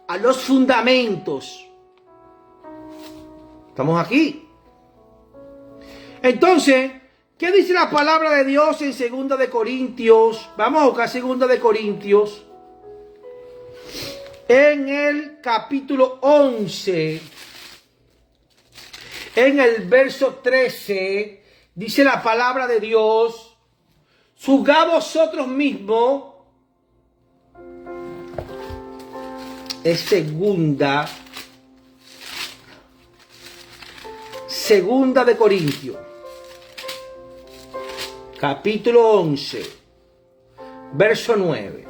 a los fundamentos. ¿Estamos aquí? Entonces, ¿qué dice la palabra de Dios en 2 de Corintios? Vamos a buscar 2 de Corintios. En el capítulo 11, en el verso 13, dice la palabra de Dios: juzgad vosotros mismos. Es segunda de Corintios, capítulo 11, verso 9.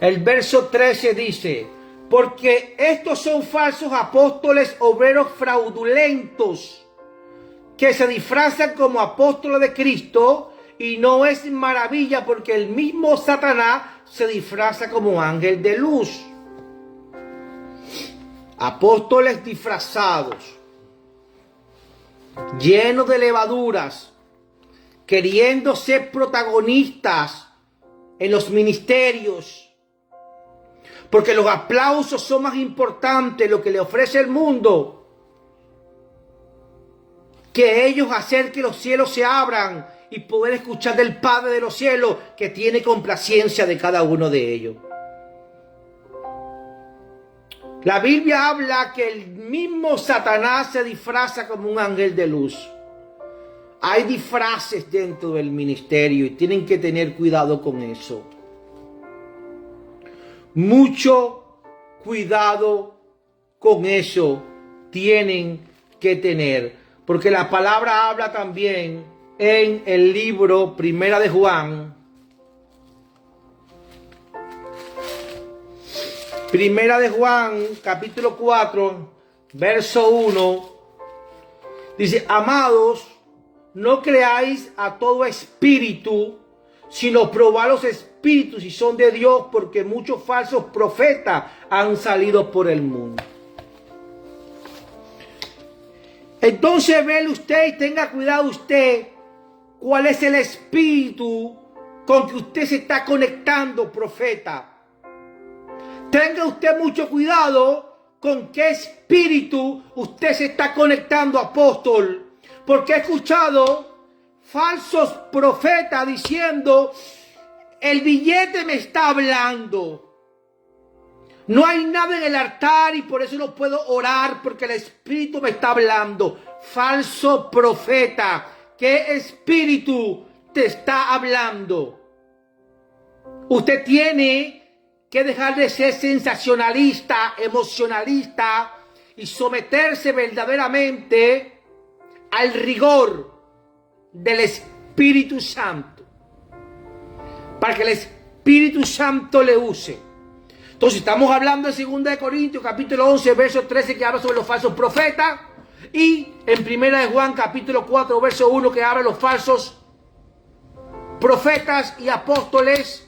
El verso 13 dice: porque estos son falsos apóstoles, obreros fraudulentos, que se disfrazan como apóstoles de Cristo, y no es maravilla porque el mismo Satanás se disfraza como ángel de luz. Apóstoles disfrazados, llenos de levaduras, queriendo ser protagonistas en los ministerios, porque los aplausos son más importantes, lo que le ofrece el mundo, que ellos hacer que los cielos se abran y poder escuchar del Padre de los cielos, que tiene complacencia de cada uno de ellos. La Biblia habla que el mismo Satanás se disfraza como un ángel de luz. Hay disfraces dentro del ministerio y tienen que tener cuidado con eso. Mucho cuidado con eso tienen que tener, porque la palabra habla también en el libro Primera de Juan, capítulo 4, verso 1, dice: amados, no creáis a todo espíritu, sino probad los espíritus si son de Dios, porque muchos falsos profetas han salido por el mundo. Entonces vele usted y tenga cuidado usted cuál es el espíritu con que usted se está conectando, profeta. Tenga usted mucho cuidado con qué espíritu usted se está conectando, apóstol, porque he escuchado falsos profetas diciendo: el billete me está hablando. No hay nada en el altar y por eso no puedo orar, porque el Espíritu me está hablando. Falso profeta, ¿qué espíritu te está hablando? Usted tiene que dejar de ser sensacionalista, emocionalista y someterse verdaderamente al rigor del Espíritu Santo, para que el Espíritu Santo le use. Entonces estamos hablando en 2 de Corintios capítulo 11 verso 13, que habla sobre los falsos profetas, y en 1 de Juan capítulo 4 verso 1, que habla de los falsos profetas y apóstoles,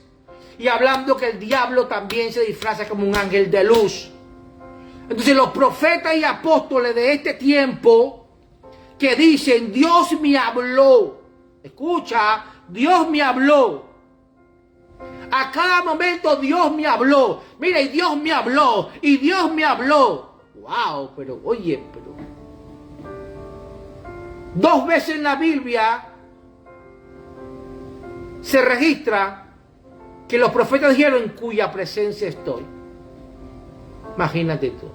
y hablando que el diablo también se disfraza como un ángel de luz. Entonces los profetas y apóstoles de este tiempo que dicen: Dios me habló, escucha, Dios me habló, a cada momento Dios me habló, mira, y Dios me habló, y Dios me habló. Wow, pero oye, pero 2 veces en la Biblia se registra que los profetas dijeron: en cuya presencia estoy. Imagínate tú.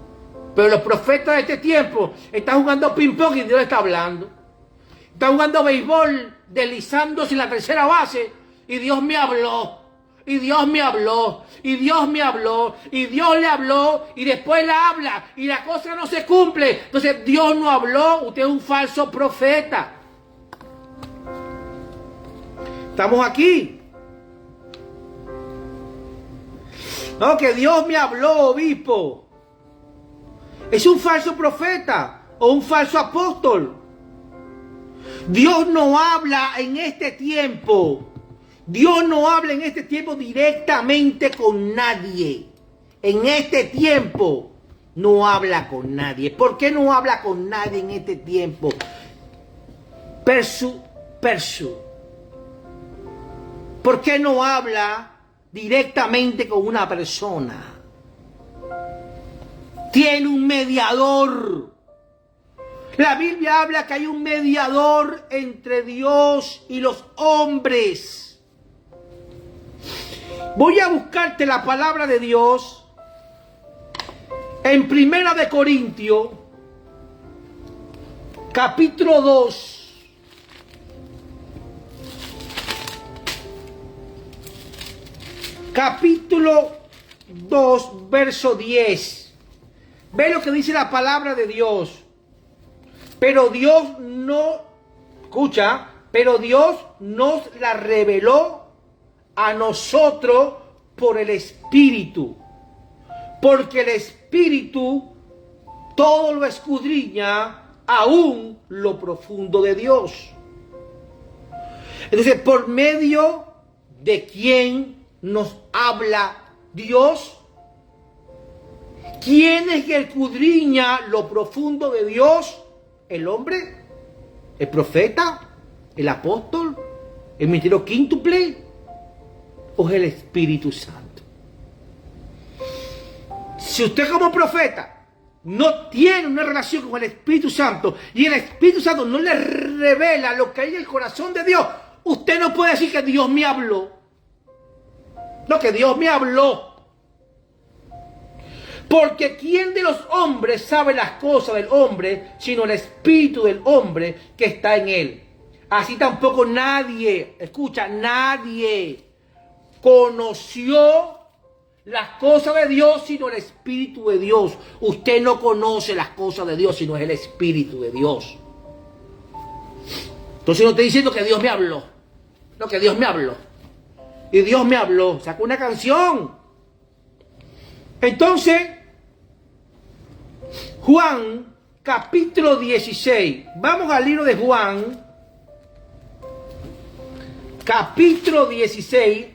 Pero los profetas de este tiempo están jugando ping-pong y Dios está hablando. Están jugando béisbol, deslizándose en la tercera base, y Dios me habló. Y Dios me habló, y Dios me habló, y Dios le habló, y después la habla, y la cosa no se cumple. Entonces Dios no habló, usted es un falso profeta. Estamos aquí. No, que Dios me habló, obispo. Es un falso profeta o un falso apóstol. Dios no habla en este tiempo. Dios no habla en este tiempo directamente con nadie. En este tiempo no habla con nadie. ¿Por qué no habla con nadie en este tiempo? Persu. ¿Por qué no habla directamente con una persona? Tiene un mediador. La Biblia habla que hay un mediador entre Dios y los hombres. Voy a buscarte la palabra de Dios en 1 de Corintios, capítulo 2. Capítulo 2, verso 10. Ve lo que dice la palabra de Dios. Pero Dios no, escucha, pero Dios nos la reveló a nosotros por el Espíritu. Porque el Espíritu todo lo escudriña, aún lo profundo de Dios. Entonces, ¿por medio de quién nos habla Dios? ¿Quién es que escudriña lo profundo de Dios? ¿El hombre? ¿El profeta? ¿El apóstol? ¿El ministerio quíntuple? ¿O es el Espíritu Santo? Si usted como profeta no tiene una relación con el Espíritu Santo y el Espíritu Santo no le revela lo que hay en el corazón de Dios, usted no puede decir que Dios me habló. No, que Dios me habló. Porque ¿quién de los hombres sabe las cosas del hombre sino el espíritu del hombre que está en él? Así tampoco nadie, escucha, nadie conoció las cosas de Dios sino el Espíritu de Dios. Usted no conoce las cosas de Dios sino es el Espíritu de Dios. Entonces no estoy diciendo que Dios me habló. No, que Dios me habló. Y Dios me habló. Sacó una canción. Entonces, Juan, capítulo 16. Vamos al libro de Juan, capítulo 16.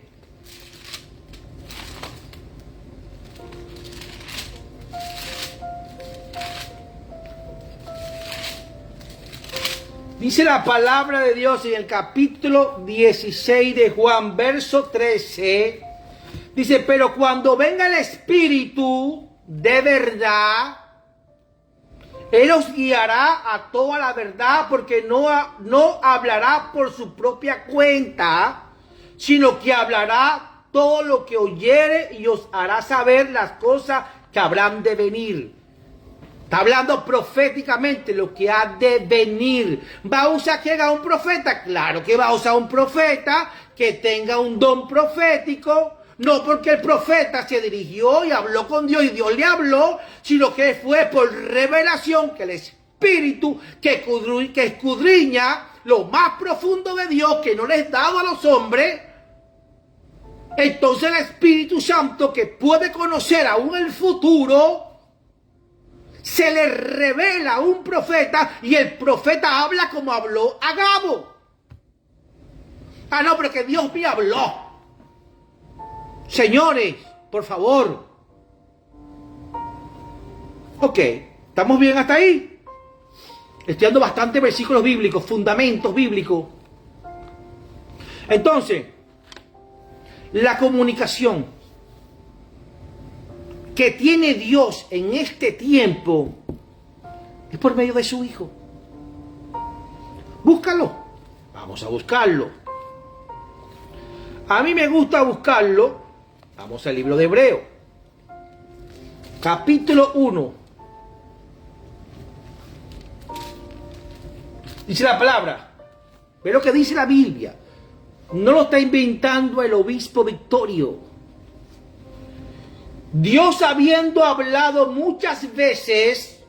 Dice la palabra de Dios en el capítulo 16 de Juan, verso 13. Dice, pero cuando venga el Espíritu de verdad, Él os guiará a toda la verdad, porque no hablará por su propia cuenta, sino que hablará todo lo que oyere y os hará saber las cosas que habrán de venir. Está hablando proféticamente lo que ha de venir. ¿Va a usar quién a un profeta? Claro que va a usar un profeta que tenga un don profético. No porque el profeta se dirigió y habló con Dios y Dios le habló, sino que fue por revelación que el Espíritu que escudriña lo más profundo de Dios que no le es dado a los hombres. Entonces el Espíritu Santo que puede conocer aún el futuro, se le revela a un profeta y el profeta habla como habló Agabo. Ah, no, pero que Dios me habló. Señores, por favor. Ok, ¿estamos bien hasta ahí? Estoy dando bastantes versículos bíblicos, fundamentos bíblicos. Entonces, la comunicación que tiene Dios en este tiempo es por medio de su Hijo. Búscalo. Vamos a buscarlo. A mí me gusta buscarlo. Vamos al libro de Hebreo. Capítulo 1. Dice la palabra. Ve lo que dice la Biblia. No lo está inventando el obispo Victorio. Dios, habiendo hablado muchas veces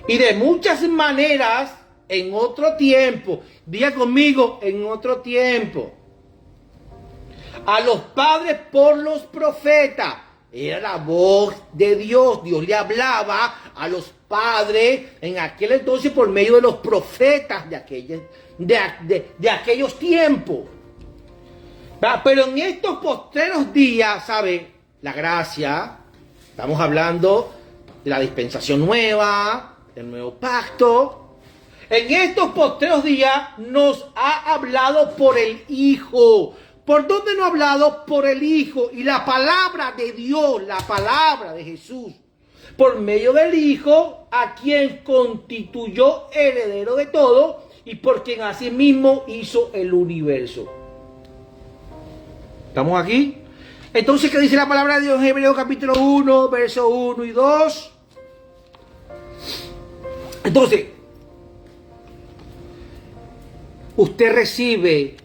y de muchas maneras en otro tiempo, diga conmigo, en otro tiempo, a los padres por los profetas. Era la voz de Dios. Dios le hablaba a los padres en aquel entonces por medio de los profetas de aquellos tiempos. Pero en estos postreros días, ¿sabe? La gracia, estamos hablando de la dispensación nueva, del nuevo pacto. En estos postreros días nos ha hablado por el Hijo. ¿Por dónde no ha hablado? Por el Hijo. Y la palabra de Dios, la palabra de Jesús, por medio del Hijo, a quien constituyó heredero de todo y por quien asimismo hizo el universo. ¿Estamos aquí? Entonces, ¿qué dice la palabra de Dios en Hebreos capítulo 1, versos 1 y 2? Entonces, usted recibe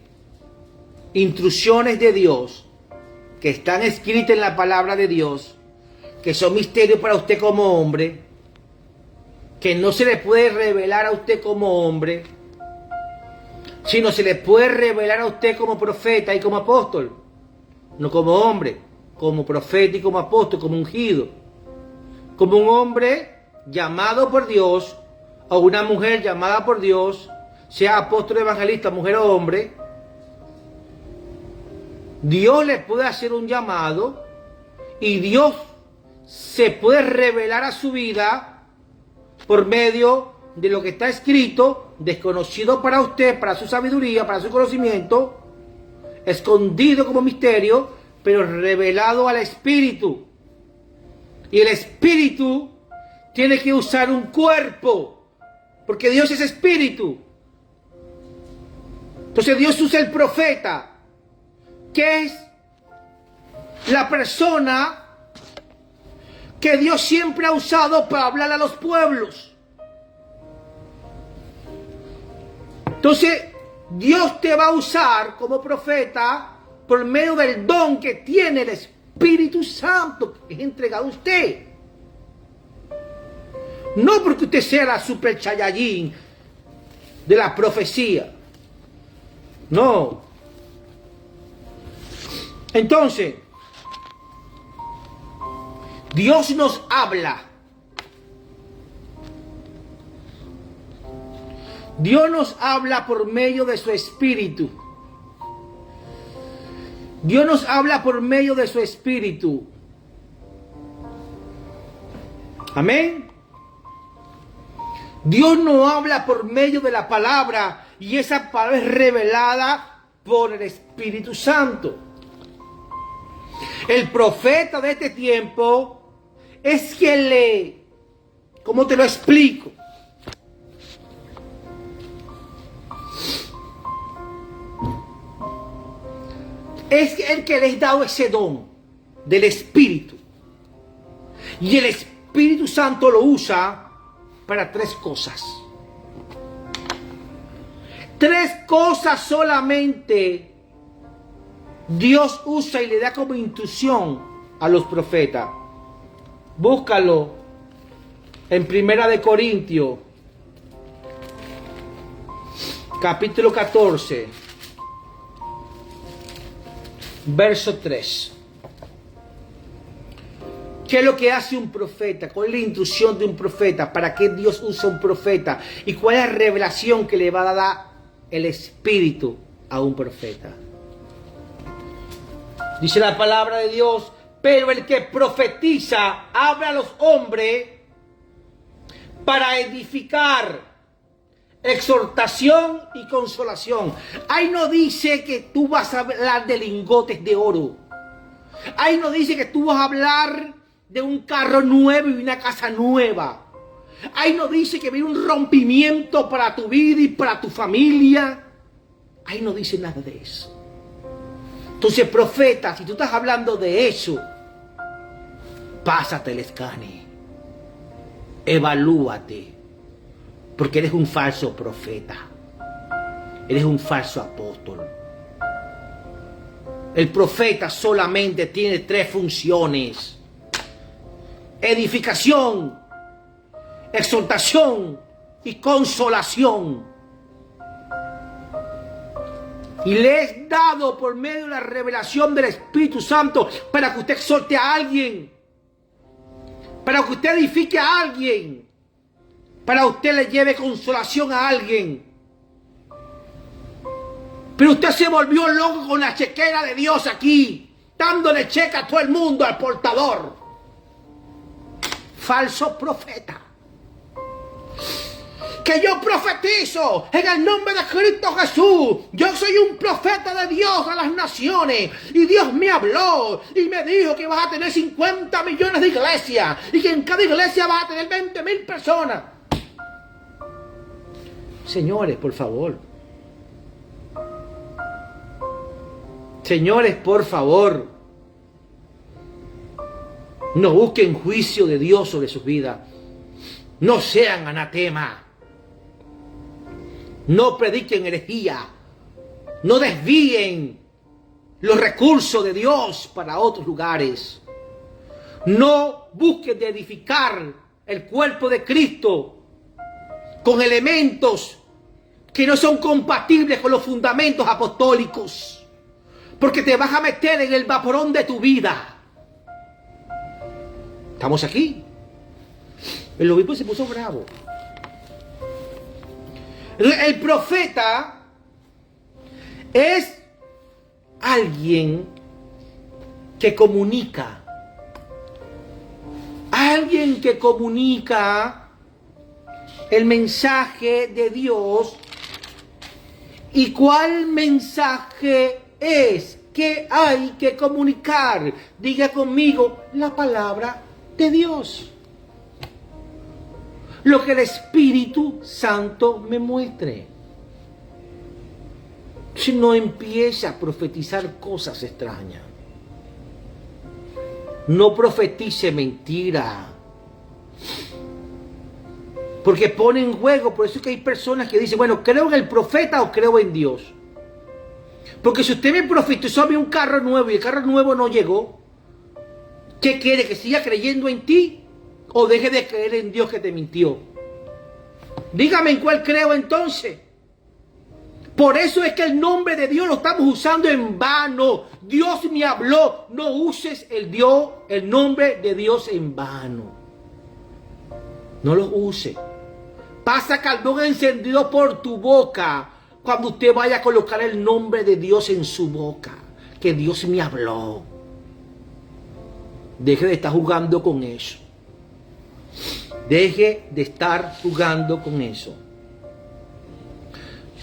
instrucciones de Dios que están escritas en la palabra de Dios, que son misterios para usted como hombre, que no se le puede revelar a usted como hombre, sino se le puede revelar a usted como profeta y como apóstol, no como hombre, como profeta y como apóstol, como ungido, como un hombre llamado por Dios o una mujer llamada por Dios, sea apóstol, evangelista, mujer o hombre. Dios le puede hacer un llamado y Dios se puede revelar a su vida por medio de lo que está escrito, desconocido para usted, para su sabiduría, para su conocimiento, escondido como misterio, pero revelado al Espíritu. Y el Espíritu tiene que usar un cuerpo, porque Dios es Espíritu. Entonces Dios usa el profeta, que es la persona que Dios siempre ha usado para hablar a los pueblos. Entonces, Dios te va a usar como profeta por medio del don que tiene el Espíritu Santo que es entregado a usted. No porque usted sea la super chayallín de la profecía. No. Entonces, Dios nos habla. Dios nos habla por medio de su Espíritu. Dios nos habla por medio de su Espíritu. Amén. Dios no habla por medio de la palabra, y esa palabra es revelada por el Espíritu Santo. El profeta de este tiempo es quien le... ¿Cómo te lo explico? Es el que les ha dado ese don del Espíritu. Y el Espíritu Santo lo usa para tres cosas. Tres cosas solamente Dios usa y le da como instrucción a los profetas. Búscalo en Primera de Corintios, capítulo 14, verso 3. ¿Qué es lo que hace un profeta? ¿Cuál es la instrucción de un profeta? ¿Para qué Dios usa un profeta? ¿Y cuál es la revelación que le va a dar el Espíritu a un profeta? Dice la palabra de Dios: pero el que profetiza habla a los hombres para edificar, exhortación y consolación. Ahí no dice que tú vas a hablar de lingotes de oro. Ahí no dice que tú vas a hablar de un carro nuevo y una casa nueva. Ahí no dice que viene un rompimiento para tu vida y para tu familia. Ahí no dice nada de eso. Entonces, profeta, si tú estás hablando de eso, pásate el escáner. Evalúate. Porque eres un falso profeta. Eres un falso apóstol. El profeta solamente tiene 3 funciones: edificación, exhortación y consolación. Y le es dado por medio de la revelación del Espíritu Santo para que usted exhorte a alguien, para que usted edifique a alguien, para que usted le lleve consolación a alguien. Pero usted se volvió loco con la chequera de Dios aquí, dándole cheque a todo el mundo, al portador. Falso profeta. Que yo profetizo en el nombre de Cristo Jesús. Yo soy un profeta de Dios a las naciones. Y Dios me habló y me dijo que vas a tener 50 millones de iglesias. Y que en cada iglesia vas a tener 20,000 personas. Señores, por favor. Señores, por favor. No busquen juicio de Dios sobre sus vidas. No sean anatema. No prediquen herejía. No desvíen los recursos de Dios para otros lugares. No busquen de edificar el cuerpo de Cristo con elementos que no son compatibles con los fundamentos apostólicos. Porque te vas a meter en el vaporón de tu vida. ¿Estamos aquí? El obispo se puso bravo. El profeta es alguien que comunica. Alguien que comunica el mensaje de Dios. ¿Y cuál mensaje es? ¿Qué hay que comunicar? Diga conmigo, la palabra de Dios. Lo que el Espíritu Santo me muestre. Si no empieza a profetizar cosas extrañas. No profetice mentira. Porque pone en juego, por eso es que hay personas que dicen, bueno, ¿creo en el profeta o creo en Dios? Porque si usted me profetizó a mí un carro nuevo y el carro nuevo no llegó, ¿qué quiere? ¿Que siga creyendo en ti? ¿O deje de creer en Dios que te mintió? Dígame en cuál creo entonces. Por eso es que el nombre de Dios lo estamos usando en vano. Dios me habló. No uses el nombre de Dios en vano. No lo use. Pasa carbón encendido por tu boca cuando usted vaya a colocar el nombre de Dios en su boca. Que Dios me habló. Deje de estar jugando con eso. Deje de estar jugando con eso.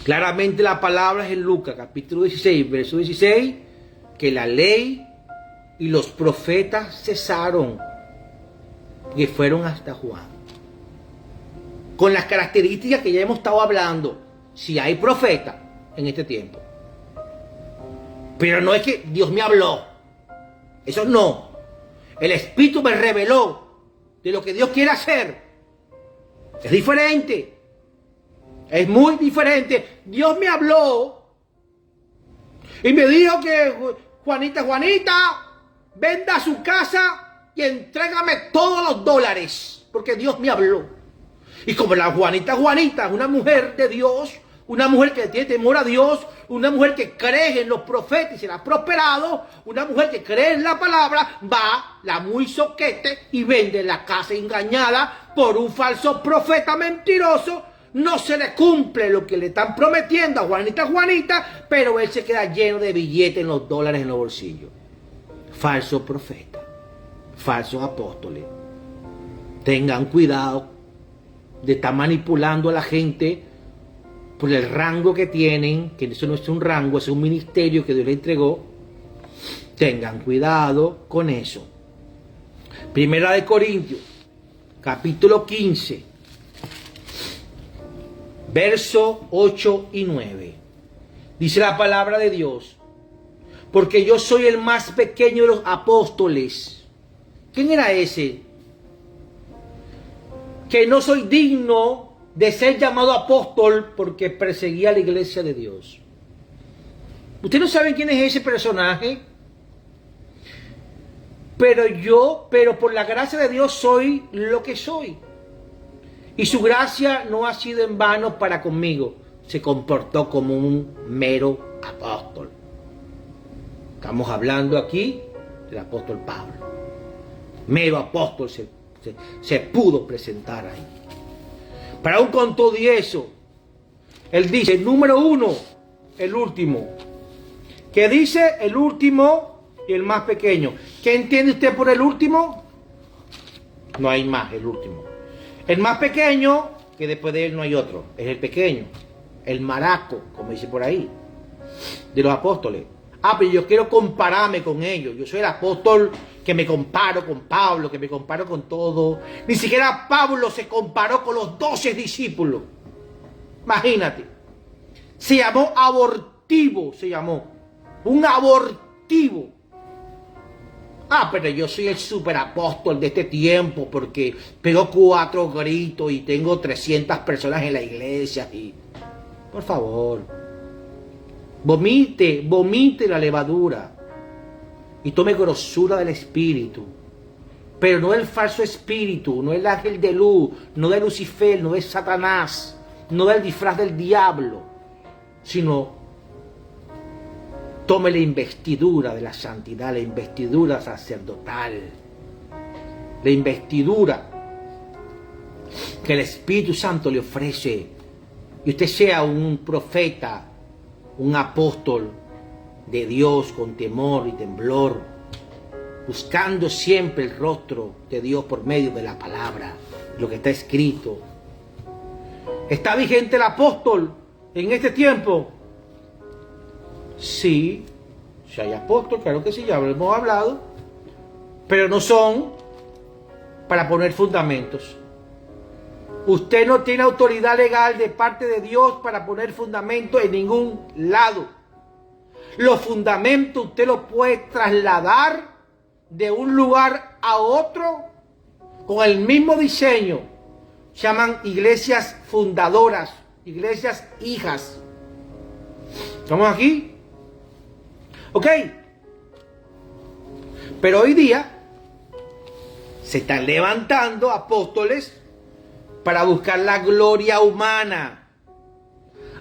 Claramente la palabra es en Lucas, capítulo 16, verso 16, que la ley y los profetas cesaron, que fueron hasta Juan. Con las características que ya hemos estado hablando, si hay profeta en este tiempo. Pero no es que Dios me habló. Eso no. El Espíritu me reveló de lo que Dios quiere hacer. Es diferente. Es muy diferente. Dios me habló y me dijo que Juanita, venda su casa y entrégame todos los dólares. Porque Dios me habló. Y como la Juanita es una mujer de Dios, una mujer que tiene temor a Dios, una mujer que cree en los profetas y será prosperado, una mujer que cree en la palabra, va la muy soquete y vende la casa engañada por un falso profeta mentiroso. No se le cumple lo que le están prometiendo a Juanita, pero él se queda lleno de billetes en los dólares en los bolsillos. Falso profeta, falsos apóstoles. Tengan cuidado de estar manipulando a la gente por el rango que tienen, que eso no es un rango, es un ministerio que Dios le entregó. Tengan cuidado con eso. Primera de Corintios, capítulo 15, verso 8 y 9. Dice la palabra de Dios: porque yo soy el más pequeño de los apóstoles. ¿Quién era ese? Que no soy digno de ser llamado apóstol porque perseguía a la iglesia de Dios. ¿Ustedes no saben quién es ese personaje? Pero por la gracia de Dios soy lo que soy. Y su gracia no ha sido en vano para conmigo. Se comportó como un mero apóstol. Estamos hablando aquí del apóstol Pablo. Mero apóstol se pudo presentar ahí. Pero aún con todo y eso, él dice, número 1, el último. ¿Qué dice? El último y el más pequeño. ¿Qué entiende usted por el último? No hay más, el último. El más pequeño, que después de él no hay otro, es el pequeño, el maraco, como dice por ahí, de los apóstoles. Pero yo quiero compararme con ellos. Yo soy el apóstol que me comparo con Pablo, que me comparo con todo. Ni siquiera Pablo se comparó con los 12 discípulos. Imagínate. Se llamó abortivo, se llamó. Un abortivo. Pero yo soy el superapóstol de este tiempo porque pego 4 gritos y tengo 300 personas en la iglesia. Y, por favor, vomite la levadura y tome grosura del espíritu. Pero no el falso espíritu, no el ángel de luz, no de Lucifer, no de Satanás, no del disfraz del diablo, sino tome la investidura de la santidad, la investidura sacerdotal, la investidura que el Espíritu Santo le ofrece, y usted sea un profeta, un apóstol de Dios con temor y temblor, buscando siempre el rostro de Dios por medio de la palabra, lo que está escrito. ¿Está vigente el apóstol en este tiempo? Sí, si hay apóstol, claro que sí, ya lo hemos hablado, pero no son para poner fundamentos. Usted no tiene autoridad legal de parte de Dios para poner fundamentos en ningún lado. Los fundamentos usted los puede trasladar de un lugar a otro con el mismo diseño. Se llaman iglesias fundadoras, iglesias hijas. ¿Estamos aquí? Ok, pero hoy día se están levantando apóstoles para buscar la gloria humana.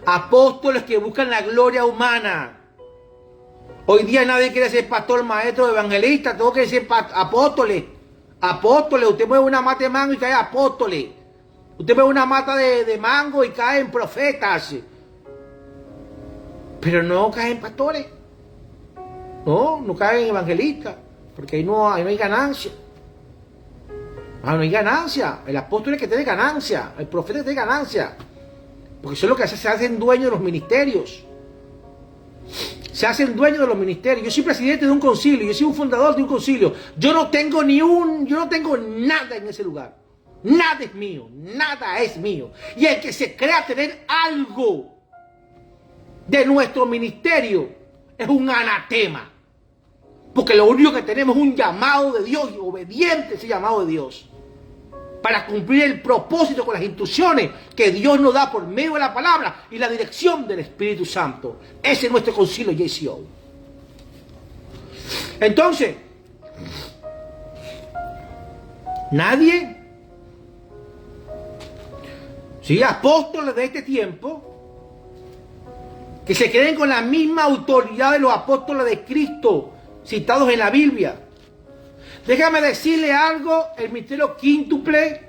Apóstoles que buscan la gloria humana. Hoy día nadie quiere ser pastor, maestro, evangelista, todo quiere ser apóstoles. Apóstoles, usted mueve una mata de mango y cae apóstoles. Usted mueve una mata de mango y caen profetas. Pero no caen pastores. No caen evangelistas, porque ahí no hay ganancia. No hay ganancia. El apóstol es que tiene ganancia, el profeta es que tiene ganancia, porque eso es lo que se hacen dueños de los ministerios. Se hacen dueños de los ministerios. Yo soy presidente de un concilio, yo soy un fundador de un concilio. Yo no tengo nada en ese lugar. Nada es mío, nada es mío. Y el que se crea tener algo de nuestro ministerio es un anatema. Porque lo único que tenemos es un llamado de Dios, y obediente ese llamado de Dios, para cumplir el propósito con las instrucciones que Dios nos da por medio de la palabra y la dirección del Espíritu Santo. Ese es nuestro concilio JCO. Entonces, nadie, apóstoles de este tiempo, que se queden con la misma autoridad de los apóstoles de Cristo citados en la Biblia. Déjame decirle algo: el ministerio quíntuple,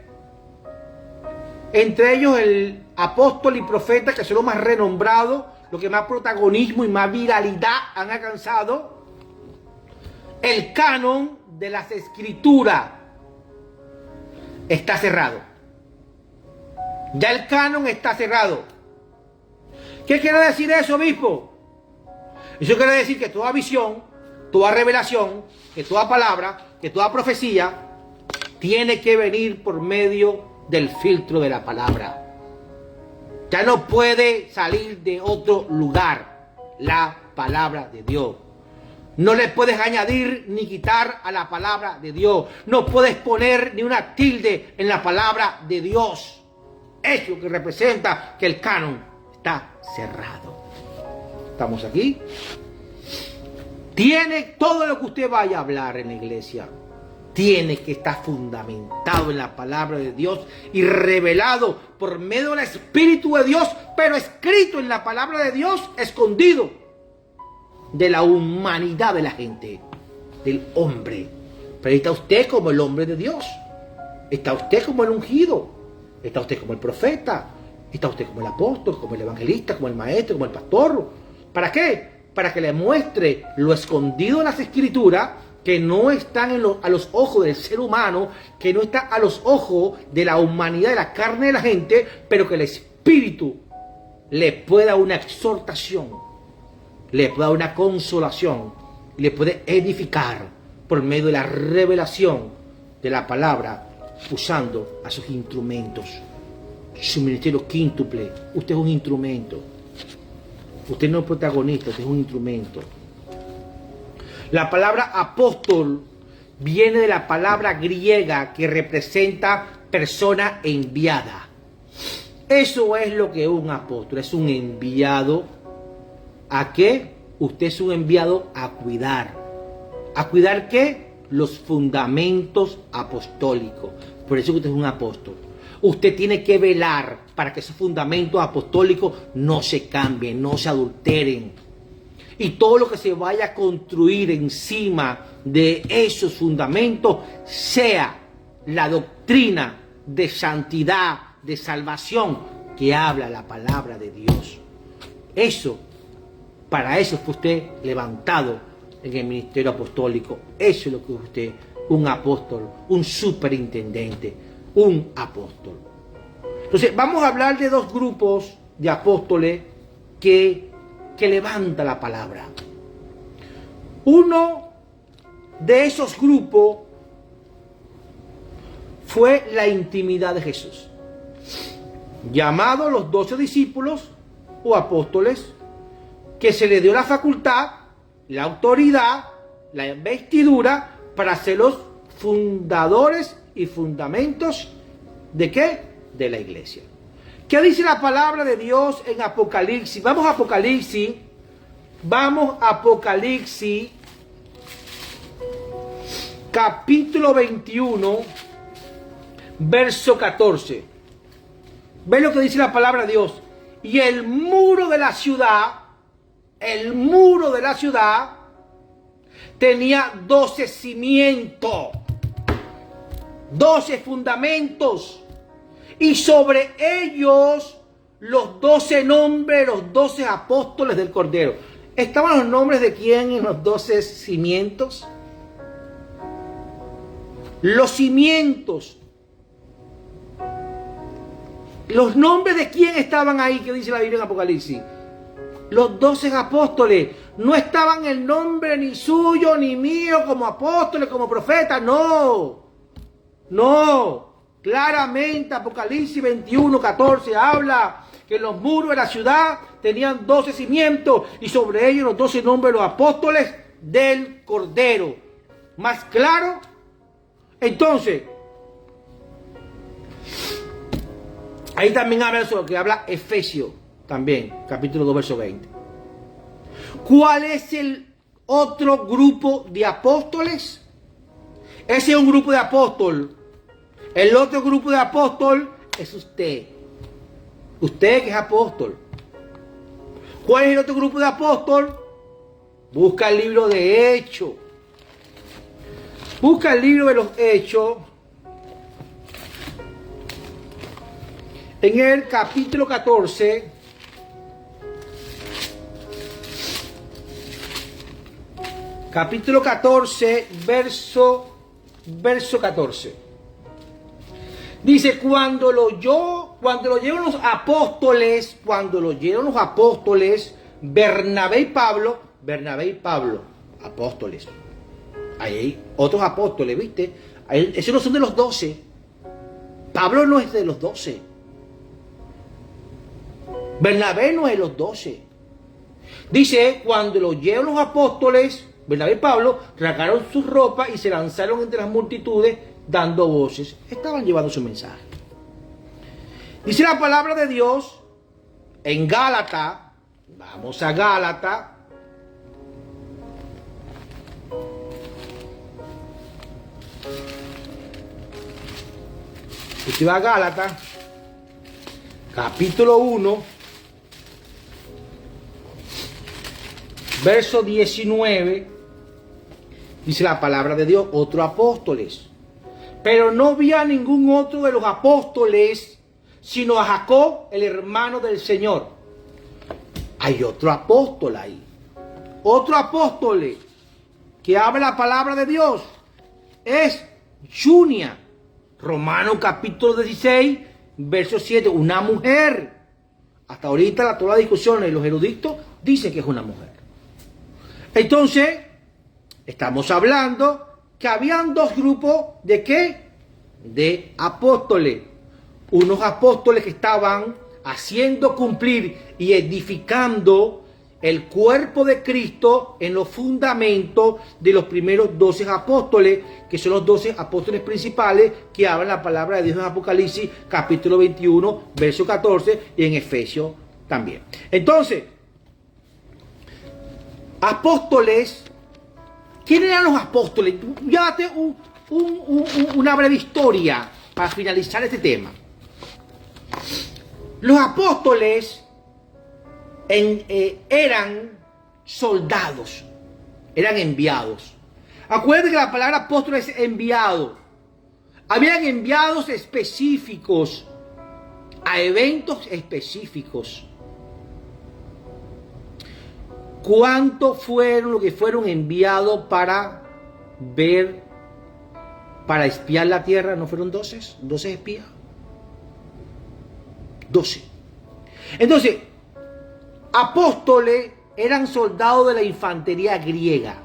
entre ellos el apóstol y profeta, que son los más renombrados, los que más protagonismo y más viralidad han alcanzado, el canon de las escrituras está cerrado. Ya el canon está cerrado. ¿Qué quiere decir eso, obispo? Eso quiere decir que toda visión, toda revelación, que toda palabra, que toda profecía tiene que venir por medio del filtro de la palabra. Ya no puede salir de otro lugar la palabra de Dios. No le puedes añadir ni quitar a la palabra de Dios. No puedes poner ni una tilde en la palabra de Dios. Es lo que representa que el canon está cerrado. ¿Estamos aquí? Tiene todo lo que usted vaya a hablar en la iglesia. Tiene que estar fundamentado en la palabra de Dios y revelado por medio del Espíritu de Dios, pero escrito en la palabra de Dios, escondido de la humanidad de la gente, del hombre. Pero ahí está usted como el hombre de Dios. Está usted como el ungido. Está usted como el profeta. Está usted como el apóstol, como el evangelista, como el maestro, como el pastor. ¿Para qué? Para que le muestre lo escondido en las escrituras, que no están a los ojos del ser humano, que no está a los ojos de la humanidad, de la carne de la gente, pero que el Espíritu le pueda dar una exhortación, le puede dar una consolación, le puede edificar por medio de la revelación de la palabra, usando a sus instrumentos. Su ministerio quíntuple. Usted es un instrumento. Usted no es protagonista, usted es un instrumento. La palabra apóstol viene de la palabra griega que representa persona enviada. Eso es lo que es un apóstol, es un enviado. ¿A qué? Usted es un enviado a cuidar. ¿A cuidar qué? Los fundamentos apostólicos. Por eso usted es un apóstol. Usted tiene que velar para que esos fundamentos apostólicos no se cambien, no se adulteren. Y todo lo que se vaya a construir encima de esos fundamentos sea la doctrina de santidad, de salvación que habla la palabra de Dios. Eso, para eso fue usted levantado en el ministerio apostólico. Eso es lo que es usted, un apóstol, un superintendente, un apóstol. Entonces, vamos a hablar de dos grupos de apóstoles que levanta la palabra. Uno de esos grupos fue la intimidad de Jesús, llamados los 12 discípulos o apóstoles, que se le dio la facultad, la autoridad, la investidura para ser los fundadores y fundamentos ¿de qué? De la iglesia. ¿Qué dice la palabra de Dios en Apocalipsis? Vamos a Apocalipsis. Vamos a Apocalipsis. Capítulo 21. Verso 14. ¿Ve lo que dice la palabra de Dios? Y el muro de la ciudad. El muro de la ciudad. Tenía 12 cimientos. 12 fundamentos. Y sobre ellos los 12 nombres, los 12 apóstoles del Cordero. ¿Estaban los nombres de quién en los 12 cimientos? Los cimientos. ¿Los nombres de quién estaban ahí? ¿Qué dice la Biblia en Apocalipsis? Los 12 apóstoles. No estaban el nombre ni suyo ni mío como apóstoles, como profetas. No. No. Claramente Apocalipsis 21, 14 habla que los muros de la ciudad tenían 12 cimientos y sobre ellos los 12 nombres de los apóstoles del Cordero. ¿Más claro? Entonces, ahí también habla sobre lo que habla Efesios, también, capítulo 2, verso 20. ¿Cuál es el otro grupo de apóstoles? Ese es un grupo de apóstol. El otro grupo de apóstol es usted. Usted que es apóstol. ¿Cuál es el otro grupo de apóstol? Busca el libro de Hechos. Busca el libro de los Hechos. En el capítulo 14. Capítulo 14, verso 14. Dice, cuando lo oyeron los apóstoles, Bernabé y Pablo, apóstoles. Ahí hay otros apóstoles, ¿viste? Esos no son de los 12. Pablo no es de los 12. Bernabé no es los 12. Dice, cuando lo oyeron los apóstoles, Bernabé y Pablo, rasgaron sus ropas y se lanzaron entre las multitudes dando voces. Estaban llevando su mensaje. Dice la palabra de Dios en Gálatas. Vamos a Gálatas. Usted va a Gálatas, capítulo 1, verso 19, dice la palabra de Dios, otros apóstoles. Pero no vi a ningún otro de los apóstoles, sino a Jacob, el hermano del Señor. Hay otro apóstol ahí. Otro apóstol que habla la palabra de Dios es Junia. Romanos capítulo 16, verso 7, una mujer. Hasta ahorita toda la discusión de los eruditos dicen que es una mujer. Entonces, estamos hablando que habían dos grupos de ¿qué? De apóstoles. Unos apóstoles que estaban haciendo cumplir y edificando el cuerpo de Cristo en los fundamentos de los primeros 12 apóstoles, que son los 12 apóstoles principales que hablan la palabra de Dios en Apocalipsis, capítulo 21, verso 14, y en Efesios también. Entonces, apóstoles, ¿quiénes eran los apóstoles? Llévate una breve historia para finalizar este tema. Los apóstoles eran soldados, eran enviados. Acuérdense que la palabra apóstol es enviado. Habían enviados específicos a eventos específicos. ¿Cuántos fueron los que fueron enviados para ver, para espiar la tierra? ¿No fueron 12? ¿12 espías? 12. Entonces, apóstoles eran soldados de la infantería griega.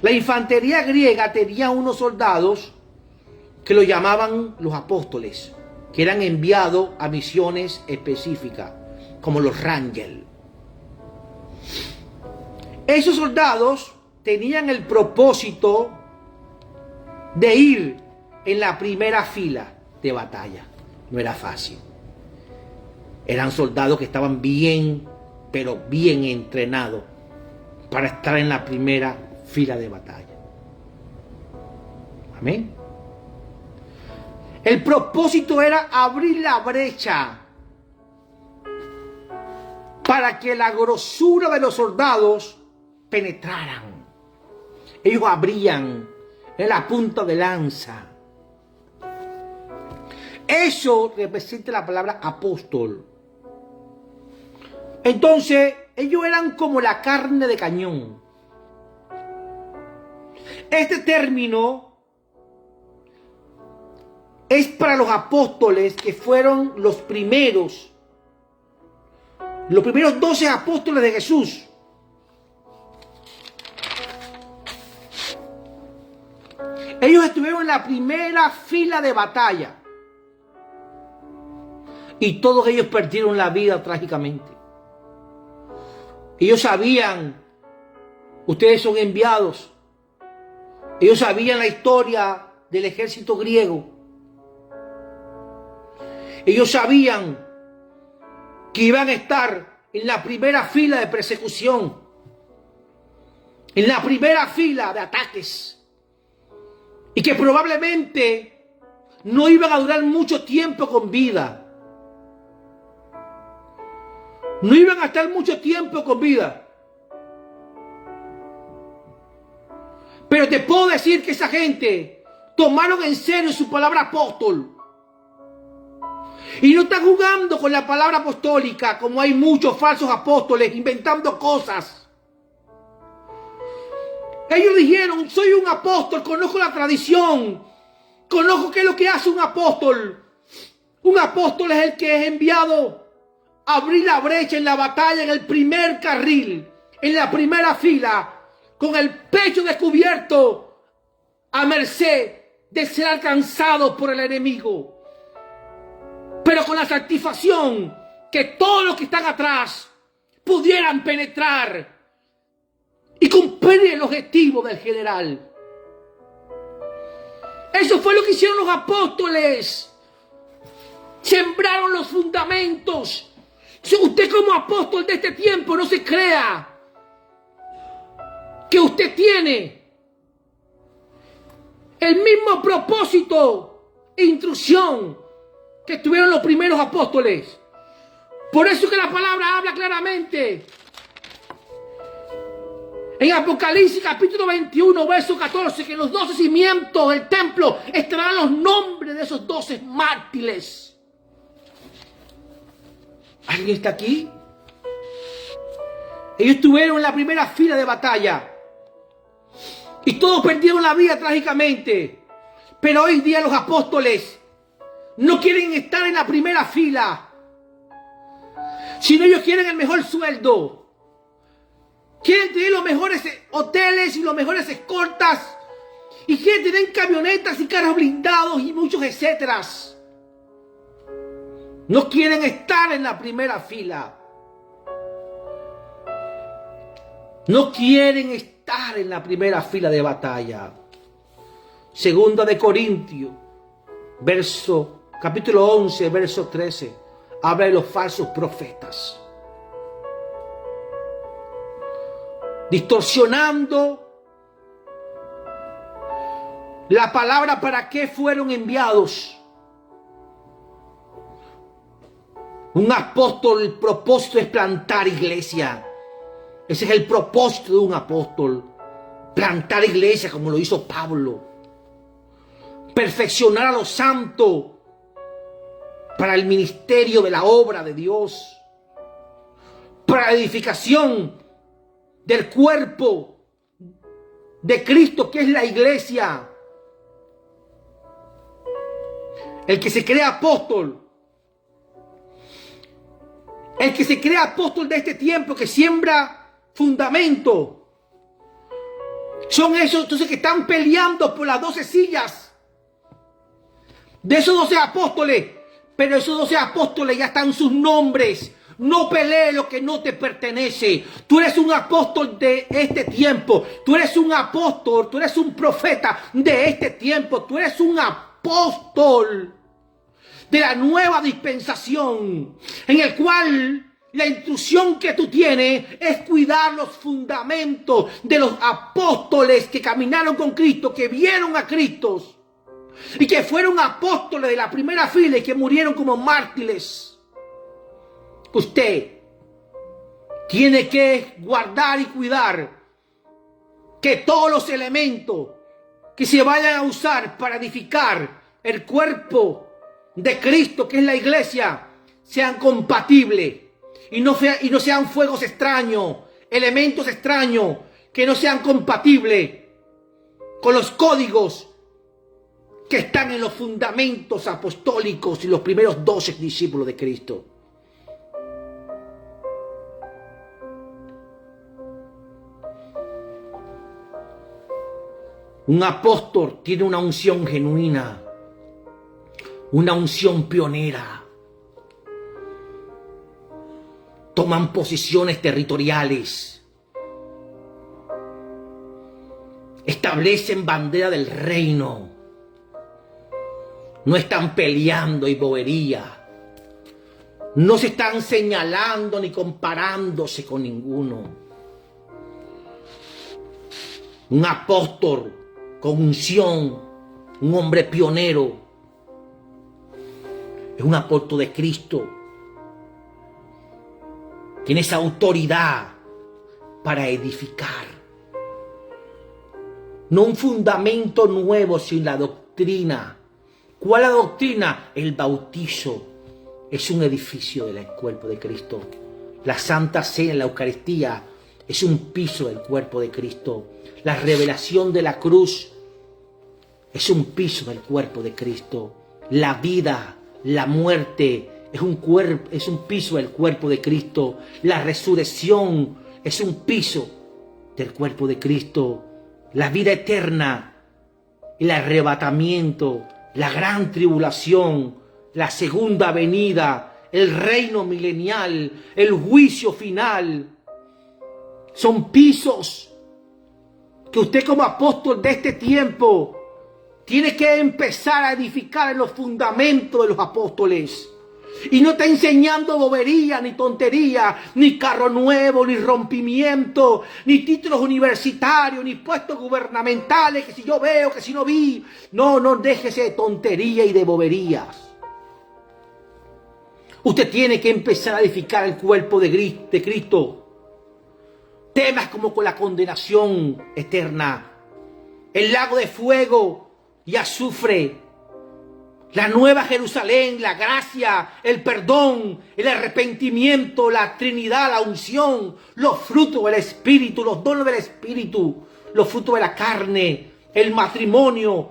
La infantería griega tenía unos soldados que lo llamaban los apóstoles, que eran enviados a misiones específicas, como los Rangers. Esos soldados tenían el propósito de ir en la primera fila de batalla. No era fácil. Eran soldados que estaban bien, pero bien entrenados para estar en la primera fila de batalla. Amén. El propósito era abrir la brecha para que la grosura de los soldados penetraran. Ellos abrían en la punta de lanza. Eso representa la palabra apóstol. Entonces, ellos eran como la carne de cañón. Este término es para los apóstoles que fueron los primeros 12 apóstoles de Jesús. Ellos estuvieron en la primera fila de batalla. Y todos ellos perdieron la vida trágicamente. Ellos sabían, ustedes son enviados. Ellos sabían la historia del ejército griego. Ellos sabían que iban a estar en la primera fila de persecución, en la primera fila de ataques, y que probablemente no iban a durar mucho tiempo con vida. No iban a estar mucho tiempo con vida. Pero te puedo decir que esa gente tomaron en serio su palabra apóstol. Y no están jugando con la palabra apostólica como hay muchos falsos apóstoles inventando cosas. Ellos dijeron, soy un apóstol, conozco la tradición, conozco qué es lo que hace un apóstol. Un apóstol es el que es enviado a abrir la brecha en la batalla, en el primer carril, en la primera fila, con el pecho descubierto, a merced de ser alcanzado por el enemigo, pero con la satisfacción que todos los que están atrás pudieran penetrar y cumplir el objetivo del general. Eso fue lo que hicieron los apóstoles. Sembraron los fundamentos. Si usted como apóstol de este tiempo no se crea que usted tiene el mismo propósito e instrucción que tuvieron los primeros apóstoles. Por eso que la palabra habla claramente en Apocalipsis capítulo 21, verso 14, que en los 12 cimientos del templo estarán los nombres de esos 12 mártires. ¿Alguien está aquí? Ellos estuvieron en la primera fila de batalla y todos perdieron la vida trágicamente. Pero hoy día los apóstoles no quieren estar en la primera fila, sino ellos quieren el mejor sueldo. Quieren tener los mejores hoteles y los mejores escoltas. Y quieren tener camionetas y carros blindados y muchos etcéteras. No quieren estar en la primera fila. No quieren estar en la primera fila de batalla. Segunda de Corintios, capítulo 11, verso 13. Habla de los falsos profetas. Distorsionando la palabra para qué fueron enviados. Un apóstol, el propósito es plantar iglesia. Ese es el propósito de un apóstol. Plantar iglesia como lo hizo Pablo. Perfeccionar a los santos para el ministerio de la obra de Dios. Para la edificación del cuerpo de Cristo, que es la iglesia. El que se cree apóstol, el que se cree apóstol de este tiempo, que siembra fundamento, son esos entonces que están peleando por las 12 sillas de esos 12 apóstoles. Pero esos 12 apóstoles ya están sus nombres. No pelees lo que no te pertenece. Tú eres un apóstol de este tiempo. Tú eres un apóstol, tú eres un profeta de este tiempo. Tú eres un apóstol de la nueva dispensación, en el cual la instrucción que tú tienes es cuidar los fundamentos de los apóstoles que caminaron con Cristo, que vieron a Cristo y que fueron apóstoles de la primera fila y que murieron como mártires. Usted tiene que guardar y cuidar que todos los elementos que se vayan a usar para edificar el cuerpo de Cristo, que es la iglesia, sean compatibles y no sean fuegos extraños, elementos extraños que no sean compatibles con los códigos que están en los fundamentos apostólicos y los primeros 12 discípulos de Cristo. Un apóstol tiene una unción genuina, una unción pionera. Toman posiciones territoriales, establecen bandera del reino, no están peleando y bobería, no se están señalando ni comparándose con ninguno. Un apóstol con unción, un hombre pionero, es un apóstol de Cristo. Tiene esa autoridad para edificar. No un fundamento nuevo sin la doctrina. ¿Cuál es la doctrina? El bautizo es un edificio del cuerpo de Cristo. La Santa Cena, la Eucaristía, es un piso del cuerpo de Cristo. La revelación de la cruz es un piso del cuerpo de Cristo. La vida, la muerte, es un piso del cuerpo de Cristo. La resurrección es un piso del cuerpo de Cristo. La vida eterna, el arrebatamiento, la gran tribulación, la segunda venida, el reino milenial, el juicio final. Son pisos que usted como apóstol de este tiempo tiene que empezar a edificar en los fundamentos de los apóstoles. Y no está enseñando bobería, ni tontería, ni carro nuevo, ni rompimiento, ni títulos universitarios, ni puestos gubernamentales, que si yo veo, que si no vi. No, no déjese de tontería y de boberías. Usted tiene que empezar a edificar el cuerpo de Cristo. Temas como con la condenación eterna, el lago de fuego y azufre, la nueva Jerusalén, la gracia, el perdón, el arrepentimiento, la Trinidad, la unción, los frutos del Espíritu, los dones del Espíritu, los frutos de la carne, el matrimonio,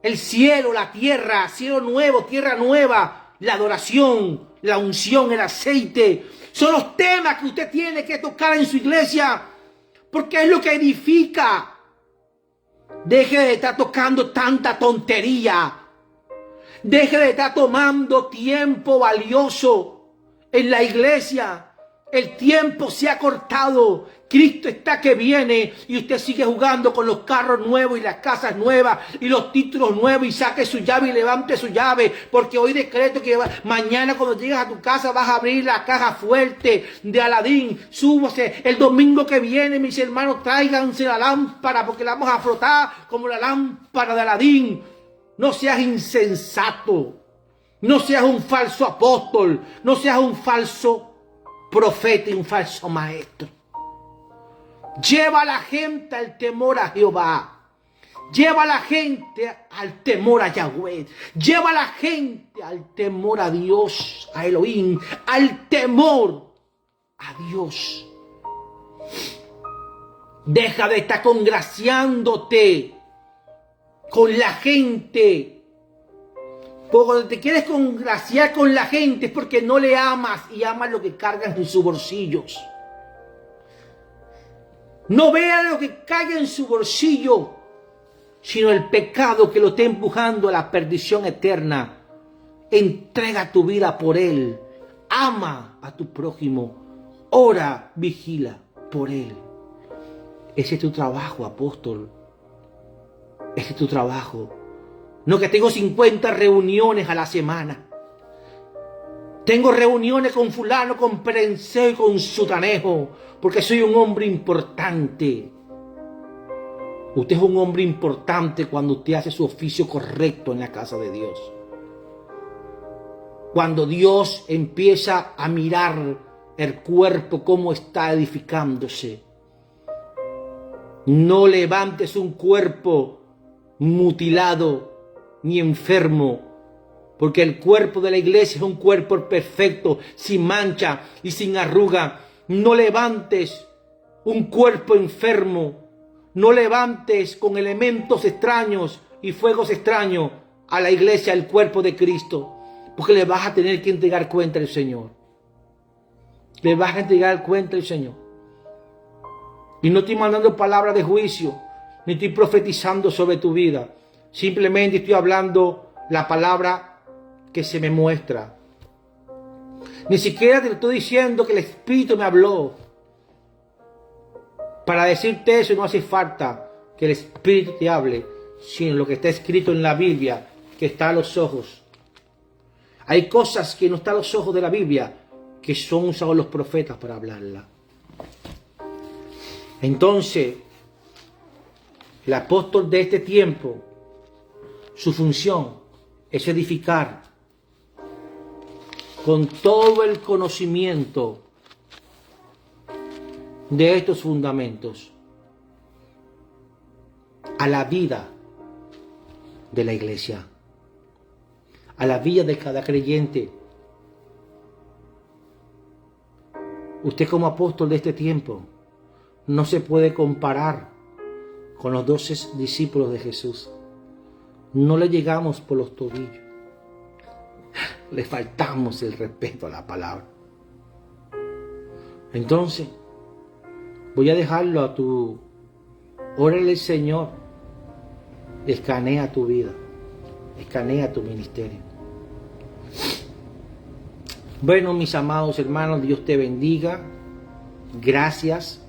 el cielo, la tierra, cielo nuevo, tierra nueva, la adoración, la unción, el aceite. Son los temas que usted tiene que tocar en su iglesia, porque es lo que edifica. Deje de estar tocando tanta tontería. Deje de estar tomando tiempo valioso en la iglesia. El tiempo se ha cortado. Cristo está que viene y usted sigue jugando con los carros nuevos y las casas nuevas y los títulos nuevos, y saque su llave y levante su llave, porque hoy decreto que mañana cuando llegas a tu casa vas a abrir la caja fuerte de Aladín. Súbase el domingo que viene, mis hermanos, tráiganse la lámpara porque la vamos a frotar como la lámpara de Aladín. No seas insensato, no seas un falso apóstol, no seas un falso profeta y un falso maestro. Lleva a la gente al temor a Jehová. Lleva a la gente al temor a Yahweh. Lleva a la gente al temor a Dios, a Elohim, al temor a Dios. Deja de estar congraciándote con la gente. Cuando te quieres congraciar con la gente es porque no le amas y amas lo que cargan en sus bolsillos. No vea lo que caiga en su bolsillo, sino el pecado que lo está empujando a la perdición eterna. Entrega tu vida por él. Ama a tu prójimo. Ora, vigila por él. Ese es tu trabajo, apóstol. Ese es tu trabajo. No que tengo 50 reuniones a la semana. Tengo reuniones con fulano, con perenseo y con sutanejo, porque soy un hombre importante. Usted es un hombre importante cuando usted hace su oficio correcto en la casa de Dios. Cuando Dios empieza a mirar el cuerpo, cómo está edificándose. No levantes un cuerpo mutilado ni enfermo, porque el cuerpo de la iglesia es un cuerpo perfecto, sin mancha y sin arruga. No levantes un cuerpo enfermo, no levantes con elementos extraños y fuegos extraños a la iglesia, al cuerpo de Cristo, porque le vas a tener que entregar cuenta al Señor. Le vas a entregar cuenta al Señor. Y no estoy mandando palabras de juicio, ni estoy profetizando sobre tu vida. Simplemente estoy hablando la palabra que se me muestra. Ni siquiera te estoy diciendo que el Espíritu me habló. Para decirte eso no hace falta que el Espíritu te hable, sino lo que está escrito en la Biblia, que está a los ojos. Hay cosas que no están a los ojos de la Biblia, que son usados los profetas para hablarla. Entonces, el apóstol de este tiempo, su función es edificar con todo el conocimiento de estos fundamentos a la vida de la iglesia, a la vida de cada creyente. Usted como apóstol de este tiempo no se puede comparar con los 12 discípulos de Jesús. No le llegamos por los tobillos. Le faltamos el respeto a la palabra. Entonces, voy a dejarlo a tu... Órale al Señor. Escanea tu vida. Escanea tu ministerio. Bueno, mis amados hermanos, Dios te bendiga. Gracias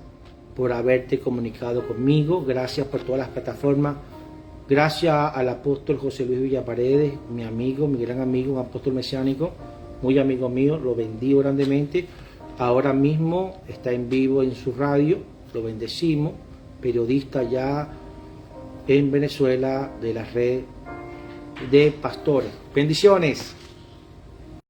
por haberte comunicado conmigo. Gracias por todas las plataformas. Gracias al apóstol José Luis Villaparedes, mi amigo, mi gran amigo, un apóstol mesiánico, muy amigo mío. Lo bendigo grandemente. Ahora mismo está en vivo en su radio. Lo bendecimos. Periodista ya en Venezuela de la red de pastores. Bendiciones.